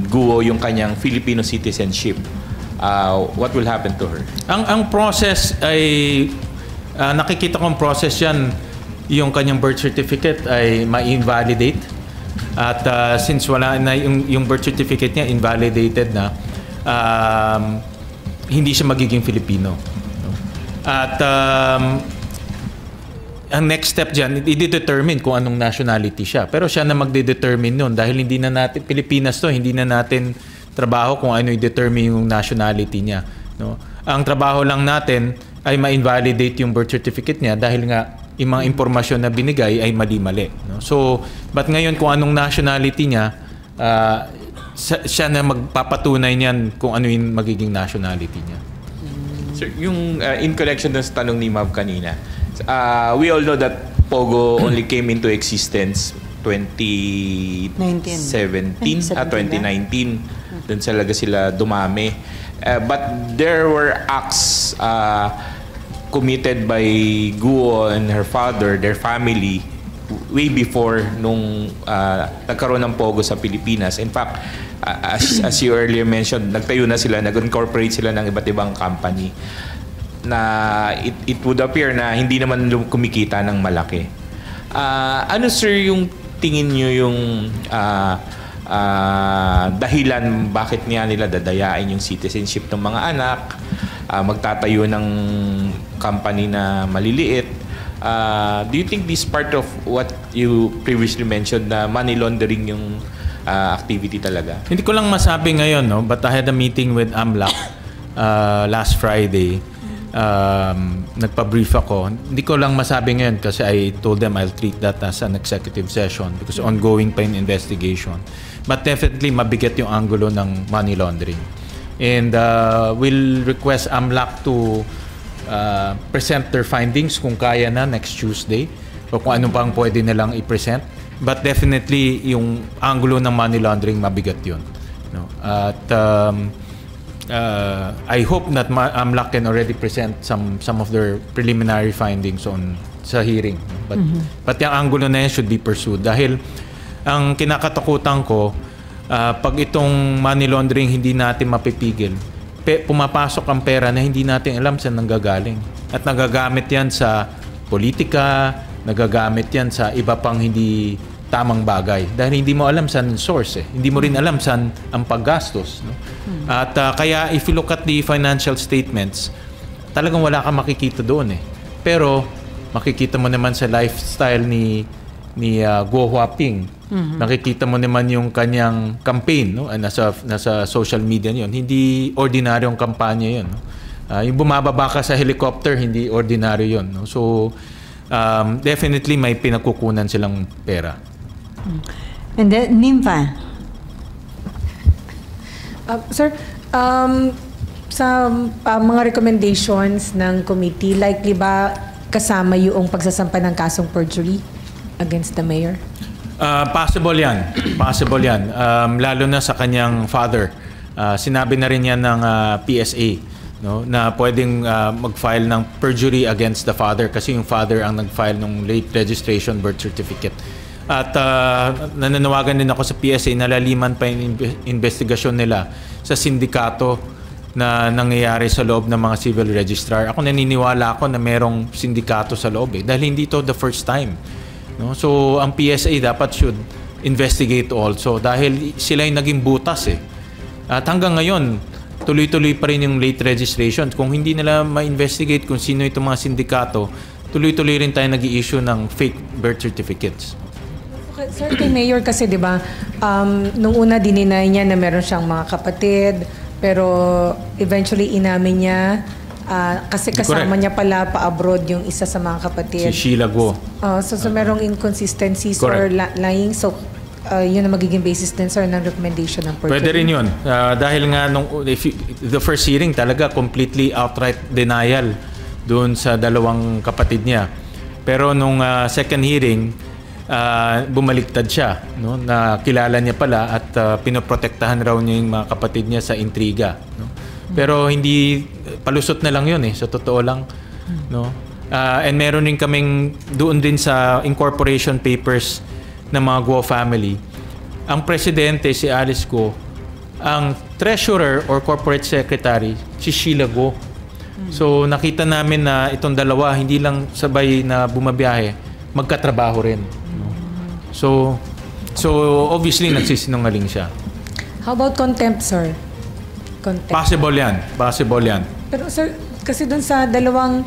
Guo yung kanyang Filipino citizenship? What will happen to her? Ang process ay nakikita kong process yan, yung kanyang birth certificate ay ma-invalidate. At since wala na yung birth certificate niya invalidated na, hindi siya magiging Filipino. At ang next step dyan, i-determine kung anong nationality siya. Pero siya na magde-determine nun dahil hindi na natin, Pilipinas to, hindi na natin trabaho kung ano i-determine yung nationality niya. No? Ang trabaho lang natin ay ma-invalidate yung birth certificate niya dahil nga yung mga impormasyon na binigay ay mali-mali. No? So, but ngayon kung anong nationality niya, siya na magpapatunay niyan kung ano yung magiging nationality niya. Sir, yung in connection dun sa tanong ni Mav kanina, we all know that Pogo only came into existence 2017 at 2019. Doon talaga sila dumami. But there were acts committed by Guo and her father, their family, way before nung nagkaroon ng Pogo sa Pilipinas. In fact, as you earlier mentioned, nagtayo na sila, nag-incorporate sila ng iba't ibang company na it would appear na hindi naman kumikita ng malaki. Ano, sir, yung tingin nyo yung dahilan bakit niya nila dadayain yung citizenship ng mga anak, magtatayo ng company na maliliit? Do you think this part of what you previously mentioned na money laundering yung activity talaga? Hindi ko lang masabi ngayon, no? But I had a meeting with AMLAC last Friday. Nagpa-brief ako. Hindi ko lang masabi ngayon kasi I told them I'll treat that as an executive session because ongoing pa yung investigation. But definitely mabigat yung angulo ng money laundering. And we'll request AMLAC to present their findings kung kaya na next Tuesday o kung ano pang pwede nilang i-present. But definitely yung angulo ng money laundering mabigat yun. No? At I hope that AMLAC can already present some of their preliminary findings sa hearing. But yung angulo na yan should be pursued. Dahil ang kinakatakutan ko, pag itong money laundering hindi natin mapipigil, pumapasok ang pera na hindi natin alam saan nanggagaling. At nagagamit yan sa politika, nagagamit yan sa iba pang hindi tamang bagay. Dahil hindi mo alam saan source. Hindi mo rin alam saan ang paggastos. No? At kaya if you look at the financial statements, talagang wala kang makikita doon eh. Pero makikita mo naman sa lifestyle ni Guo Huaping. Nakikita mo naman yung kanyang campaign, no? Nasa social media yun. Hindi ordinaryong kampanya yun. No? Yung bumababa ka sa helicopter, hindi ordinaryo yun. No? So, definitely may pinagkukunan silang pera. And then, Nympha. Sir, sa mga recommendations ng committee, likely ba kasama yung pagsasampa ng kasong perjury against the mayor? Possible yan. Possible yan. Lalo na sa kanyang father. Sinabi na rin yan ng PSA, no, na pwedeng mag-file ng perjury against the father kasi yung father ang nag-file ng late registration birth certificate. At nananawagan din ako sa PSA na laliman pa yung investigasyon nila sa sindikato na nangyayari sa loob ng mga civil registrar. Ako naniniwala ako na merong sindikato sa loob dahil hindi to the first time. No? So ang PSA dapat should investigate also dahil sila yung naging butas At hanggang ngayon, tuloy-tuloy pa rin yung late registration. Kung hindi nila ma-investigate kung sino itong mga sindikato, tuloy-tuloy rin tayo nag-i-issue ng fake birth certificates. Okay, sir, kay Mayor kasi, di ba, nung una dininay niya na meron siyang mga kapatid, pero eventually inamin niya kasi kasama niya pala pa-abroad yung isa sa mga kapatid. Si Sheila Guo. So merong inconsistencies or lying. So, yun ang magiging basis din, sir, ng recommendation ng perjury. Pwede rin yun. Dahil nga, the first hearing talaga, completely outright denial doon sa dalawang kapatid niya. Pero nung second hearing, bumaliktad siya. No? Na kilala niya pala at pinoprotektahan raw niya yung mga kapatid niya sa intriga. No? Pero hindi, palusot na lang yun sa totoo lang. No? And meron din kaming doon din sa incorporation papers ng mga Guo family. Ang presidente, si Alice Guo, ang treasurer or corporate secretary, si Sheila Guo. So nakita namin na itong dalawa, hindi lang sabay na bumabiyahe, magkatrabaho rin. So obviously nagsisinungaling siya. How about contempt, sir? Contempt. Possible yan. Pero sir, kasi dun sa dalawang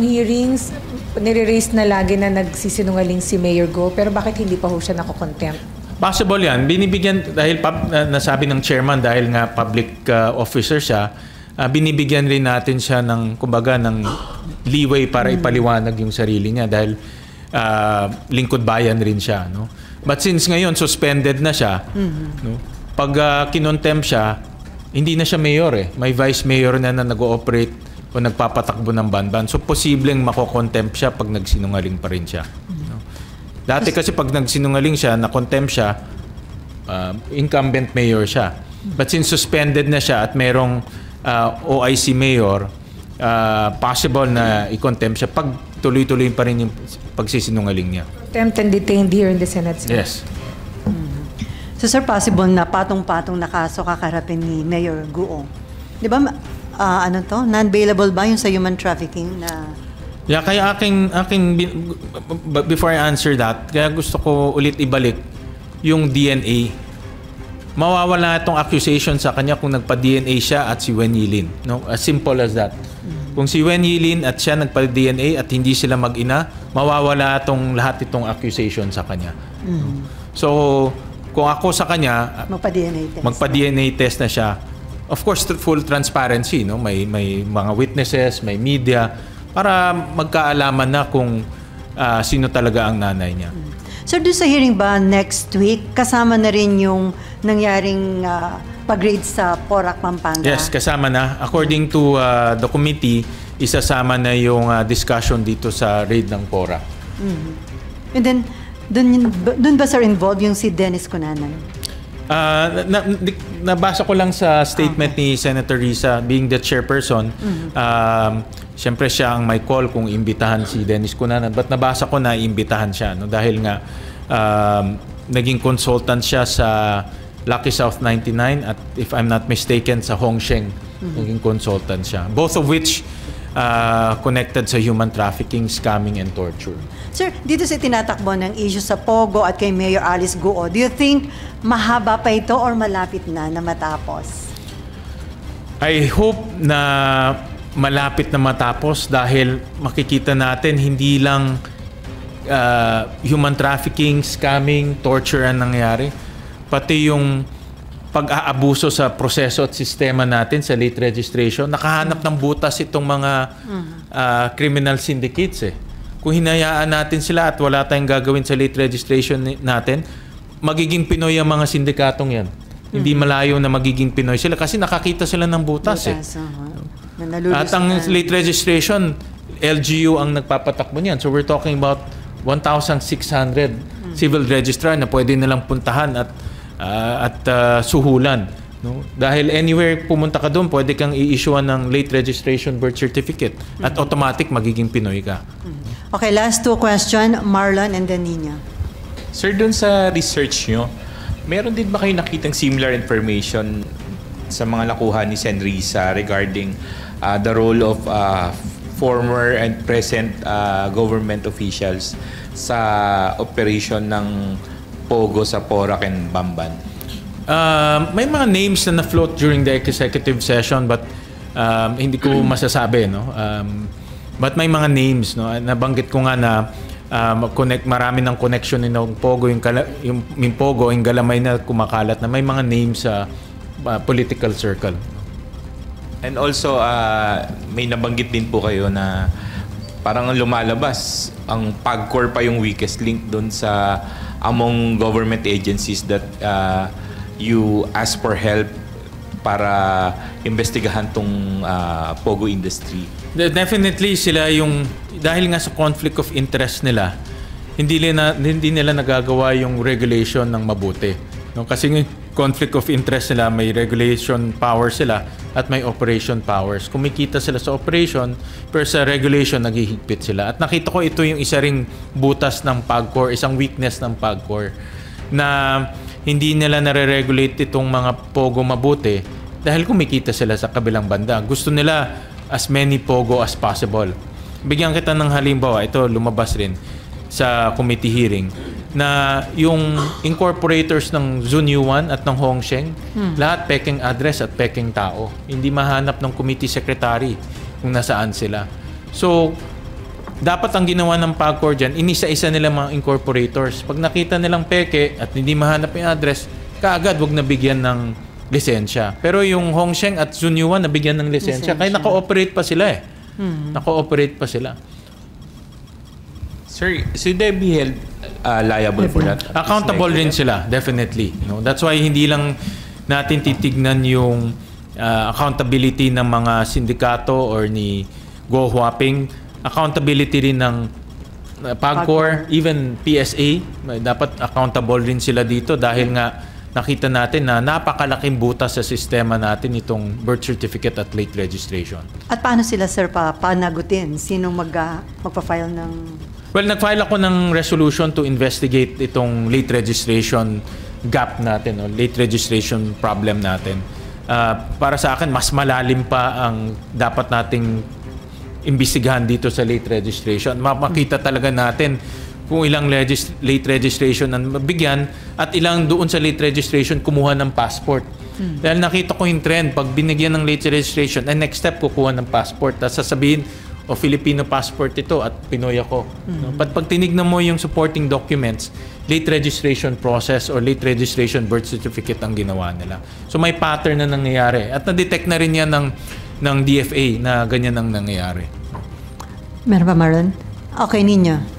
hearings, nire-raise na lagi na nagsisinungaling si Mayor Guo, pero bakit hindi pa ho siya nako-contempt? Possible yan. Binibigyan, dahil nasabi ng chairman, dahil nga public officer siya, binibigyan rin natin siya ng, kumbaga, ng leeway para ipaliwanag yung sarili niya dahil lingkod bayan rin siya. No? But since ngayon, suspended na siya, no? Pag kinontempt siya, hindi na siya mayor May vice mayor na nag-ooperate o nagpapatakbo ng banban. So, posibleng mako-contempt siya pag nagsinungaling pa rin siya. No? Dati kasi pag nagsinungaling siya, na-contempt siya, incumbent mayor siya. But since suspended na siya at merong OIC mayor, possible na i-contempt siya pag tuloy-tuloy pa rin yung pagsisinungaling niya. Contempt and detained here in the Senate, sir. Yes. So, sir, possible na patong-patong na kaso kakarapin ni Mayor Guo. Di ba, non-bailable ba yung sa human trafficking na... Yeah, kaya before I answer that, kaya gusto ko ulit ibalik yung DNA. Mawawala itong accusation sa kanya kung nagpa-DNA siya at si Wen Yilin. No? As simple as that. Kung si Wen Yilin at siya nagpa-DNA at hindi sila mag-ina, mawawala itong lahat itong accusation sa kanya. So, kung ako sa kanya, magpa-DNA test na siya. Of course, full transparency, no? May mga witnesses, may media para magkaalaman na kung sino talaga ang nanay niya. Sir, doon sa hearing ba next week, kasama na rin yung nangyaring pag-raid sa Porac, Pampanga? Yes, kasama na. According to the committee, isasama na yung discussion dito sa raid ng Porac. And then, doon ba sir involved yung si Dennis Cunanan? Nabasa ko lang sa statement ni Senator Risa, being the chairperson. Siyempre siya ang may call kung imbitahan si Dennis Cunanan. But nabasa ko na imbitahan siya. No? Dahil nga naging consultant siya sa Lucky South 99 at if I'm not mistaken sa Hongsheng. Naging consultant siya. Both of which connected sa human trafficking, scamming, and torture. Sir, dito sa tinatakbo ng issue sa Pogo at kay Mayor Alice Guo, do you think mahaba pa ito or malapit na matapos? I hope na malapit na matapos dahil makikita natin hindi lang human trafficking, scamming, torture ang nangyari. Pati yung pag-aabuso sa proseso at sistema natin sa late registration, nakahanap ng butas itong mga criminal syndicates eh. Kung hinayaan natin sila at wala tayong gagawin sa late registration natin, magiging Pinoy ang mga sindikatong yan. Hindi malayo na magiging Pinoy sila kasi nakakita sila ng butas eh. At ang late registration, LGU ang nagpapatakbo niyan. So we're talking about 1,600 civil registrar na pwede nilang puntahan at suhulan. No? Dahil anywhere pumunta ka doon, pwede kang i-issuean ng late registration birth certificate at automatic magiging Pinoy ka. Okay, last two question, Marlon and then Nina. Sir, doon sa research nyo, meron din ba kayo nakitang similar information sa mga nakuha ni Sen. Risa regarding the role of former and present government officials sa operation ng Pogo sa Porac and Bamban? May mga names na na-float during the executive session but hindi ko masasabi, no? But may mga names, no? Nabanggit ko nga na marami ng connection ng Pogo, yung Pogo, yung Galamay na kumakalat na may mga names sa political circle. And also, may nabanggit din po kayo na parang lumalabas ang PAGCOR pa yung weakest link doon sa among government agencies that you ask for help para investigahan tong Pogo industry. Definitely sila yung, dahil nga sa conflict of interest nila, hindi nila nagagawa yung regulation ng mabuti. No? Kasi conflict of interest nila, may regulation power sila at may operation powers. Kumikita sila sa operation, pero sa regulation naghihigpit sila. At nakita ko ito yung isa ring butas ng PAGCOR, isang weakness ng PAGCOR, na hindi nila nare-regulate itong mga Pogo mabuti dahil kumikita sila sa kabilang banda. Gusto nila as many Pogo as possible. Bigyan kita ng halimbawa, ito lumabas rin sa committee hearing, na yung incorporators ng Zunyuan at ng Hongsheng, lahat peking address at peking tao. Hindi mahanap ng committee secretary kung nasaan sila. So, dapat ang ginawa ng PAGCOR dyan, inisa-isa nila mga incorporators. Pag nakita nilang peke at hindi mahanap yung address, kaagad wag nabigyan ng lisensya. Pero yung Hongsheng at Zunyuan nabigyan ng lisensya. Kaya naka-operate pa sila eh. Naka-operate pa sila. Sir, should they be held liable for that? Accountable rin sila, definitely. No? That's why hindi lang natin titignan yung accountability ng mga sindikato or ni Go Huaping. Accountability rin ng PAGCOR, even PSA. Dapat accountable rin sila dito dahil nga nakita natin na napakalaking butas sa sistema natin itong birth certificate at late registration. At paano sila, sir, panagutin? Sinong magpa-file ng... Well, nag-file ako ng resolution to investigate itong late registration gap natin, o late registration problem natin. Para sa akin, mas malalim pa ang dapat nating imbestigahan dito sa late registration. Makita talaga natin kung ilang late registration ang mabigyan at ilang doon sa late registration kumuha ng passport. Dahil nakita ko yung trend, pag binigyan ng late registration, and next step kukuha ng passport. Tapos sasabihin, Filipino passport ito at Pinoy ako. No? But pag tinignan mo yung supporting documents, late registration process or late registration birth certificate ang ginawa nila. So may pattern na nangyayari. At na-detect na rin yan ng DFA na ganyan ang nangyayari. Meron ba, Marlon? Okay, Nina.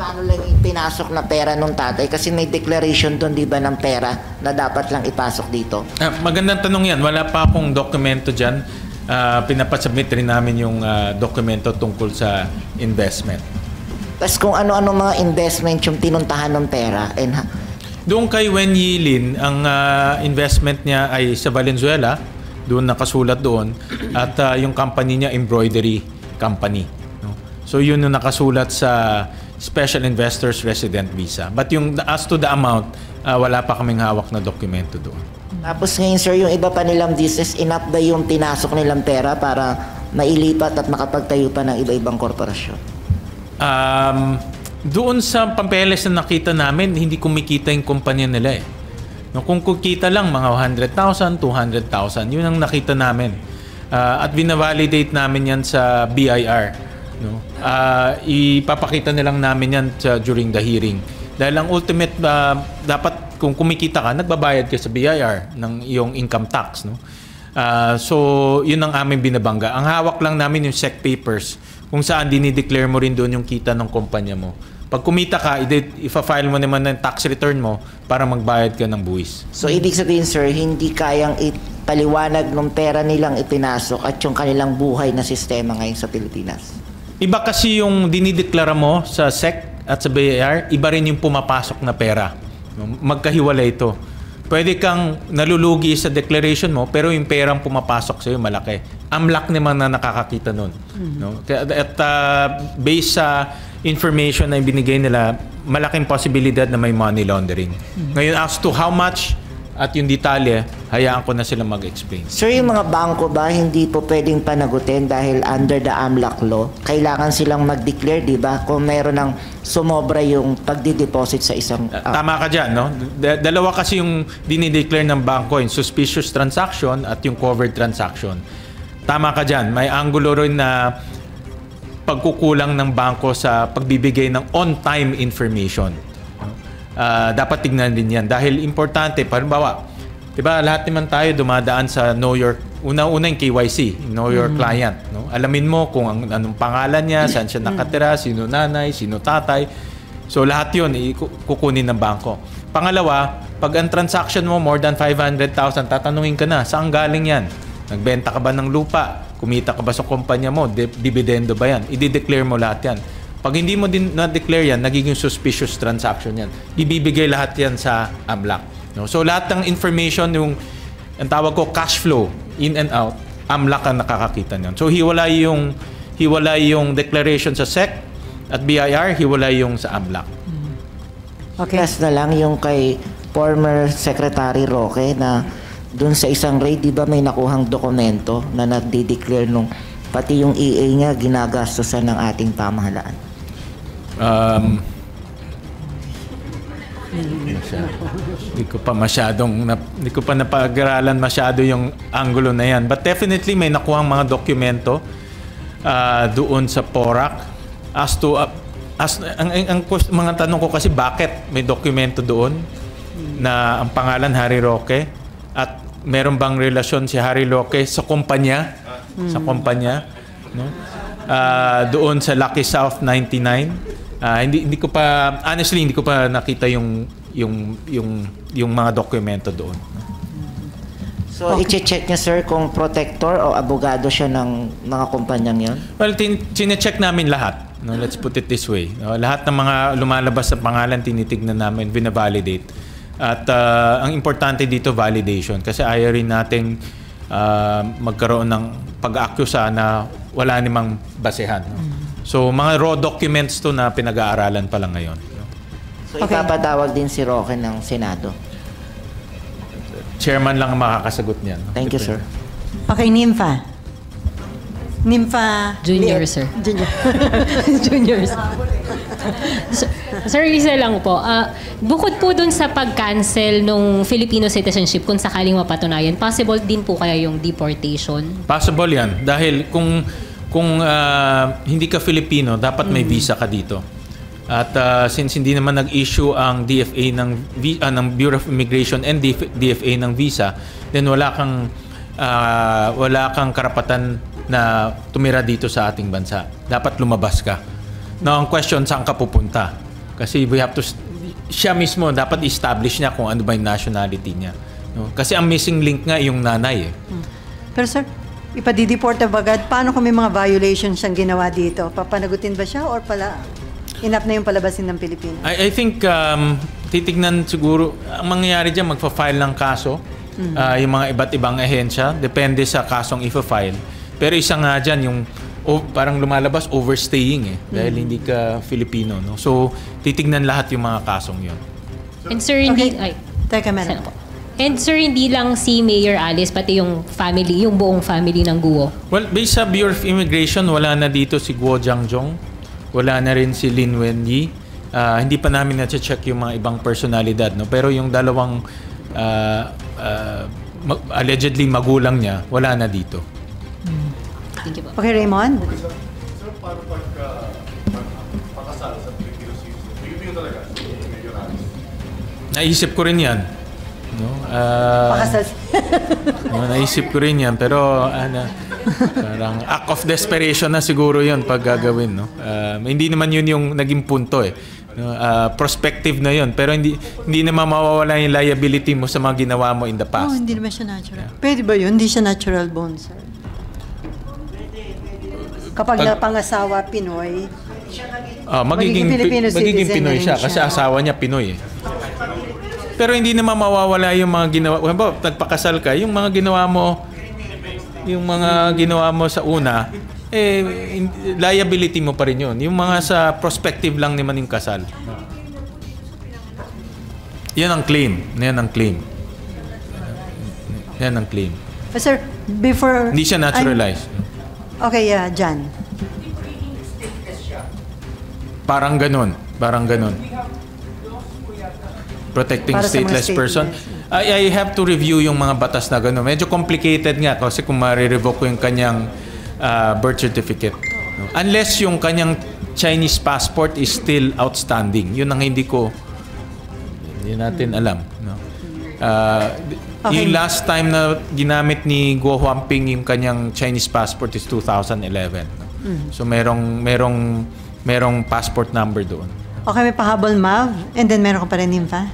Ano lang ipinasok na pera nung tatay kasi may declaration doon, di ba, ng pera na dapat lang ipasok dito? Magandang tanong yan. Wala pa akong dokumento dyan. Pinapasubmit rin namin yung dokumento tungkol sa investment. Tas kung ano-ano mga investment yung tinuntahan ng pera. Doon kay Wen Yilin, ang investment niya ay sa Valenzuela, doon nakasulat doon, at yung company niya, embroidery company. No? So yun yung nakasulat sa Special Investors Resident Visa. But yung as to the amount, wala pa kaming hawak na dokumento doon. Tapos ngayon sir, yung iba pa nilang business, enough ba yung pinasok nilang pera para mailipat at makapagtayo pa ng iba-ibang korporasyon? Doon sa papeles na nakita namin, hindi kumikita yung kumpanya nila eh. No, kung kukita lang, mga 100,000, 200,000, yun ang nakita namin. At binavalidate namin yan sa BIR. No? Ipapakita nilang namin yan during the hearing. Dahil ang ultimate, dapat kung kumikita ka, nagbabayad ka sa BIR ng iyong income tax. No? So, yun ang aming binabangga. Ang hawak lang namin yung SEC papers kung saan dinideclare mo rin doon yung kita ng kumpanya mo. Pag kumita ka, ifa-file mo naman ng tax return mo para magbayad ka ng buwis. So, ibig sabihin, sir, hindi kayang ipaliwanag ng pera nilang ipinasok at yung kanilang buhay na sistema ngayon sa Pilipinas? Iba kasi yung dinideklara mo sa SEC at sa BIR, iba rin yung pumapasok na pera. Magkahiwalay ito. Pwede kang nalulugi sa declaration mo, pero yung perang pumapasok sa'yo malaki. AMLAC naman na nakakakita nun. No? At based sa information na binigay nila, malaking posibilidad na may money laundering. Ngayon, as to how much at yung detalye, hayaan ko na sila mag-explain. Sir, yung mga bangko ba hindi po pwedeng panagutin dahil under the AMLAC law? Kailangan silang mag-declare, di ba? Kung meron ng sumobra yung pagdi-deposit sa isang... Tama ka dyan, no? Dalawa kasi yung dinideclare ng bangko, yung suspicious transaction at yung covered transaction. Tama ka dyan. May angulo rin na pagkukulang ng bangko sa pagbibigay ng on-time information. Dapat tignan din yan. Dahil importante, halimbawa, diba, lahat naman tayo dumadaan sa Know Your, una-una yung KYC, Know Your Client. No? Alamin mo kung anong pangalan niya, saan siya nakatira, sino nanay, sino tatay. So lahat yun, kukunin ng bangko. Pangalawa, pag ang transaction mo more than 500,000, tatanungin ka na, saan galing yan? Nagbenta ka ba ng lupa? Kumita ka ba sa kumpanya mo? Dividendo ba yan? I-declare mo lahat yan. Pag hindi mo din na-declare yan, nagiging suspicious transaction yan. Ibibigay lahat yan sa AMLAC. No? So lahat ng information, yung ang tawag ko cash flow, in and out, AMLAC ang nakakakita niyan. So hiwalay yung declaration sa SEC at BIR, hiwalay yung sa AMLAC. Okay. Last na lang yung kay former Secretary Roque na doon sa isang raid, di ba may nakuhang dokumento na nagdi-declare nung pati yung EA niya ginagastosan ng ating pamahalaan? Hindi ko pa napag-aralan masyado yung angulo na yan. But definitely may nakuhang mga dokumento doon sa PORAC as to ang mga tanong ko kasi bakit may dokumento doon na ang pangalan Harry Roque at meron bang relasyon si Harry Roque sa kumpanya no? Doon sa Lucky South 99. Hindi ko pa honestly hindi ko pa nakita yung mga dokumento doon. So i-check niya sir kung protector o abogado siya ng mga kumpanyang 'yon? Well, chine-check namin lahat. No, let's put it this way. No, lahat ng mga lumalabas sa pangalan tinitignan namin, bina-validate. At ang importante dito validation kasi ayaw rin nating magkaroon ng pag-aakusa na wala namang basehan. No? So mga raw documents to na pinag-aaralan pa lang ngayon. No? So ipapatawag din si Roque ng Senado? Chairman lang ang makakasagot niyan. No? Thank you, sir. Okay, Nympha. Junior, sir. Junior. Sir, isa lang po. Bukod po dun sa pag-cancel nung Filipino citizenship, kung sakaling mapatunayan, possible din po kaya yung deportation? Possible yan. Dahil kung hindi ka Filipino, dapat may visa ka dito. At since hindi naman nag-issue ang DFA ng Bureau of Immigration and DFA ng visa, then wala kang karapatan na tumira dito sa ating bansa. Dapat lumabas ka. Now, ang question, saan ka pupunta? Kasi we have to, siya mismo, dapat establish niya kung ano ba yung nationality niya. No? Kasi ang missing link nga yung nanay. Pero sir, ipadideport agad, paano kung may mga violations siyang ginawa dito? Papanagutin ba siya or pala? enough na yung palabasin ng Pilipinas? I think titignan siguro, ang mangyayari dyan, magpa-file ng kaso, yung mga iba't ibang ahensya, depende sa kasong ipa-file. Pero isa nga dyan, yung parang lumalabas overstaying dahil hindi ka Filipino. No? So, titignan lahat yung mga kasong yun. And sir, hindi... Okay. Teka, madam. And sir, hindi lang si Mayor Alice, pati yung family, yung buong family ng Guo. Well, based sa Bureau of Immigration, wala na dito si Guo Jiangjong. Wala na rin si Lin Wenyi. Hindi pa namin na-check yung mga ibang personalidad. No? Pero yung dalawang allegedly magulang niya, wala na dito. Thank you po. Okay, Raymond? Sir, paano pagkakasal sa Filipino citizen? Filipino talaga, Mayor Alice? Naisip ko rin yan. No? Pakasal. Naisip ko rin yan. Pero parang act of desperation na siguro yun pag gagawin. No? Hindi naman yun yung naging punto No? Prospective na yun. Pero hindi naman mawawala yung liability mo sa mga ginawa mo in the past. Hindi naman siya natural. Pwede ba yun? Hindi siya natural bone, sir. Kapag napangasawa Pinoy, magiging Pinoy siya kasi asawa niya Pinoy Pero hindi naman mawawala yung mga ginawa. Nagpakasal ka, yung mga ginawa mo sa una, liability mo pa rin yun. Yung mga sa prospective lang naman yung kasal. Yan ang claim. Sir, before... Hindi siya naturalized. Okay, Jan. Parang ganun. Protecting stateless person. I have to review yung mga batas na gano'n. Medyo complicated nga kasi kung ma-revoke ko yung kanyang birth certificate. No? Unless yung kanyang Chinese passport is still outstanding. Yun ang hindi natin alam. No? Yung last time na ginamit ni Guo Huaping yung kanyang Chinese passport is 2011. No? So merong passport number doon. Okay, may pahabol, Mav. And then meron ka pa rin, Nympha.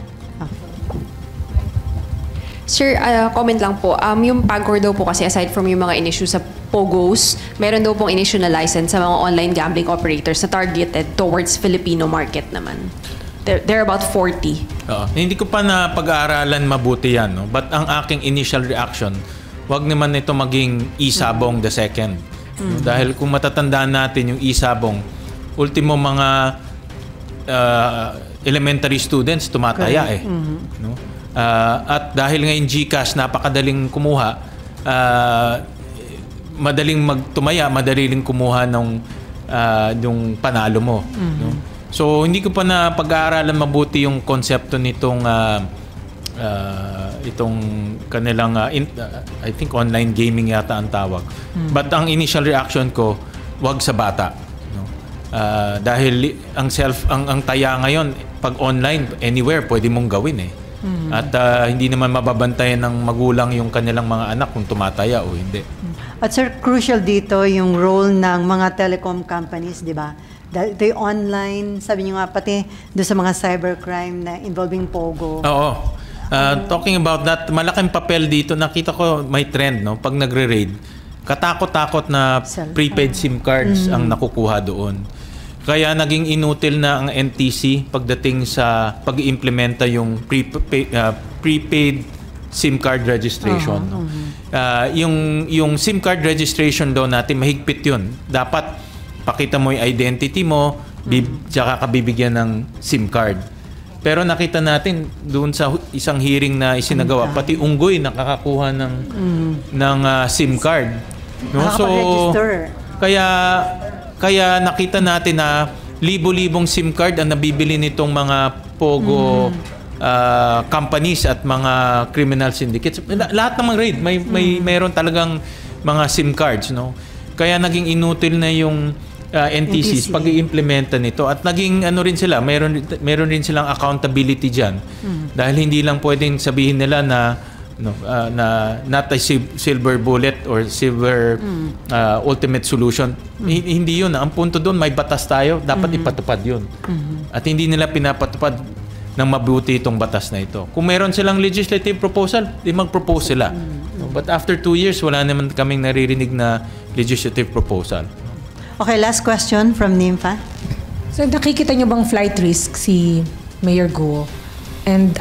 Sir, comment lang po. Yung PAGCOR daw po kasi aside from yung mga in-issue sa POGOs, meron daw pong in-issue na license sa mga online gambling operators na targeted towards Filipino market naman. They're about 40. Hindi ko pa na pag-aaralan mabuti yan. No? But ang aking initial reaction, wag naman ito maging isabong the second. No? Dahil kung matatandaan natin yung isabong, ultimo mga elementary students tumataya no? At dahil ngayon GCash napakadaling kumuha, madaling magtumaya, madaling kumuha ng panalo mo. No? So hindi ko pa na pag-aaralan mabuti yung konsepto nitong itong kanilang I think online gaming yata ang tawag. But ang initial reaction ko, wag sa bata. No? Dahil ang taya ngayon pag online anywhere pwede mong gawin At hindi naman mababantayan ng magulang yung kanilang mga anak kung tumataya o hindi. At sir, crucial dito yung role ng mga telecom companies, di ba? Ito yung online, sabi niyo nga pati doon sa mga cybercrime na involving POGO. Oo. Talking about that, malaking papel dito. Nakita ko may trend, no? Pag nagre-raid, katakot-takot na prepaid SIM cards ang nakukuha doon. Kaya naging inutil na ang NTC pagdating sa pag-iimplementa yung prepaid SIM card registration. No? Yung SIM card registration daw natin, mahigpit yun. Dapat pakita mo yung identity mo, tsaka ka bibigyan ng SIM card. Pero nakita natin doon sa isang hearing na isinagawa, pati unggoy nakakakuha ng SIM card. No? So, kaya nakita natin na libo-libong SIM card ang nabibili nitong mga POGO companies at mga criminal syndicates. Lahat ng mga raid, mayroon talagang mga SIM cards. No? Kaya naging inutil na yung NTCs pag-iimplementa nito at naging sila, meron rin silang accountability diyan. Dahil hindi lang pwedeng sabihin nila na not a silver bullet or silver ultimate solution. Hindi yun. Ang punto doon, may batas tayo, dapat ipatupad yun. At hindi nila pinapatupad ng mabuti itong batas na ito. Kung meron silang legislative proposal, di mag-propose sila. But after 2 years, wala naman kaming naririnig na legislative proposal. Okay, last question from Nympha. So nakikita nyo bang flight risk si Mayor Go? And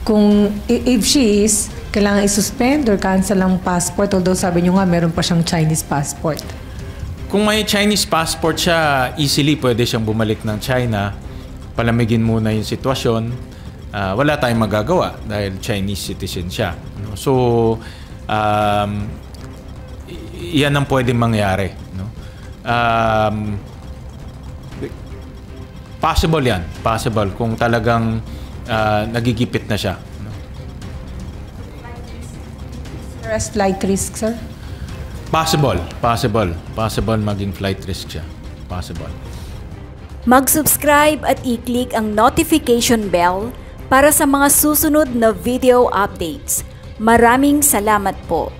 kung if she is, kailangan i-suspend or cancel ang passport, although sabi nyo nga meron pa siyang Chinese passport. Kung may Chinese passport siya, easily pwede siyang bumalik ng China, palamigin muna yung sitwasyon. Wala tayong magagawa dahil Chinese citizen siya. No? So, yan ang pwedeng mangyari. No? Possible yan. Possible kung talagang nagigipit na siya. No? Flight risk, sir? Possible. Possible maging flight risk siya. Possible. Mag-subscribe at i-click ang notification bell para sa mga susunod na video updates. Maraming salamat po.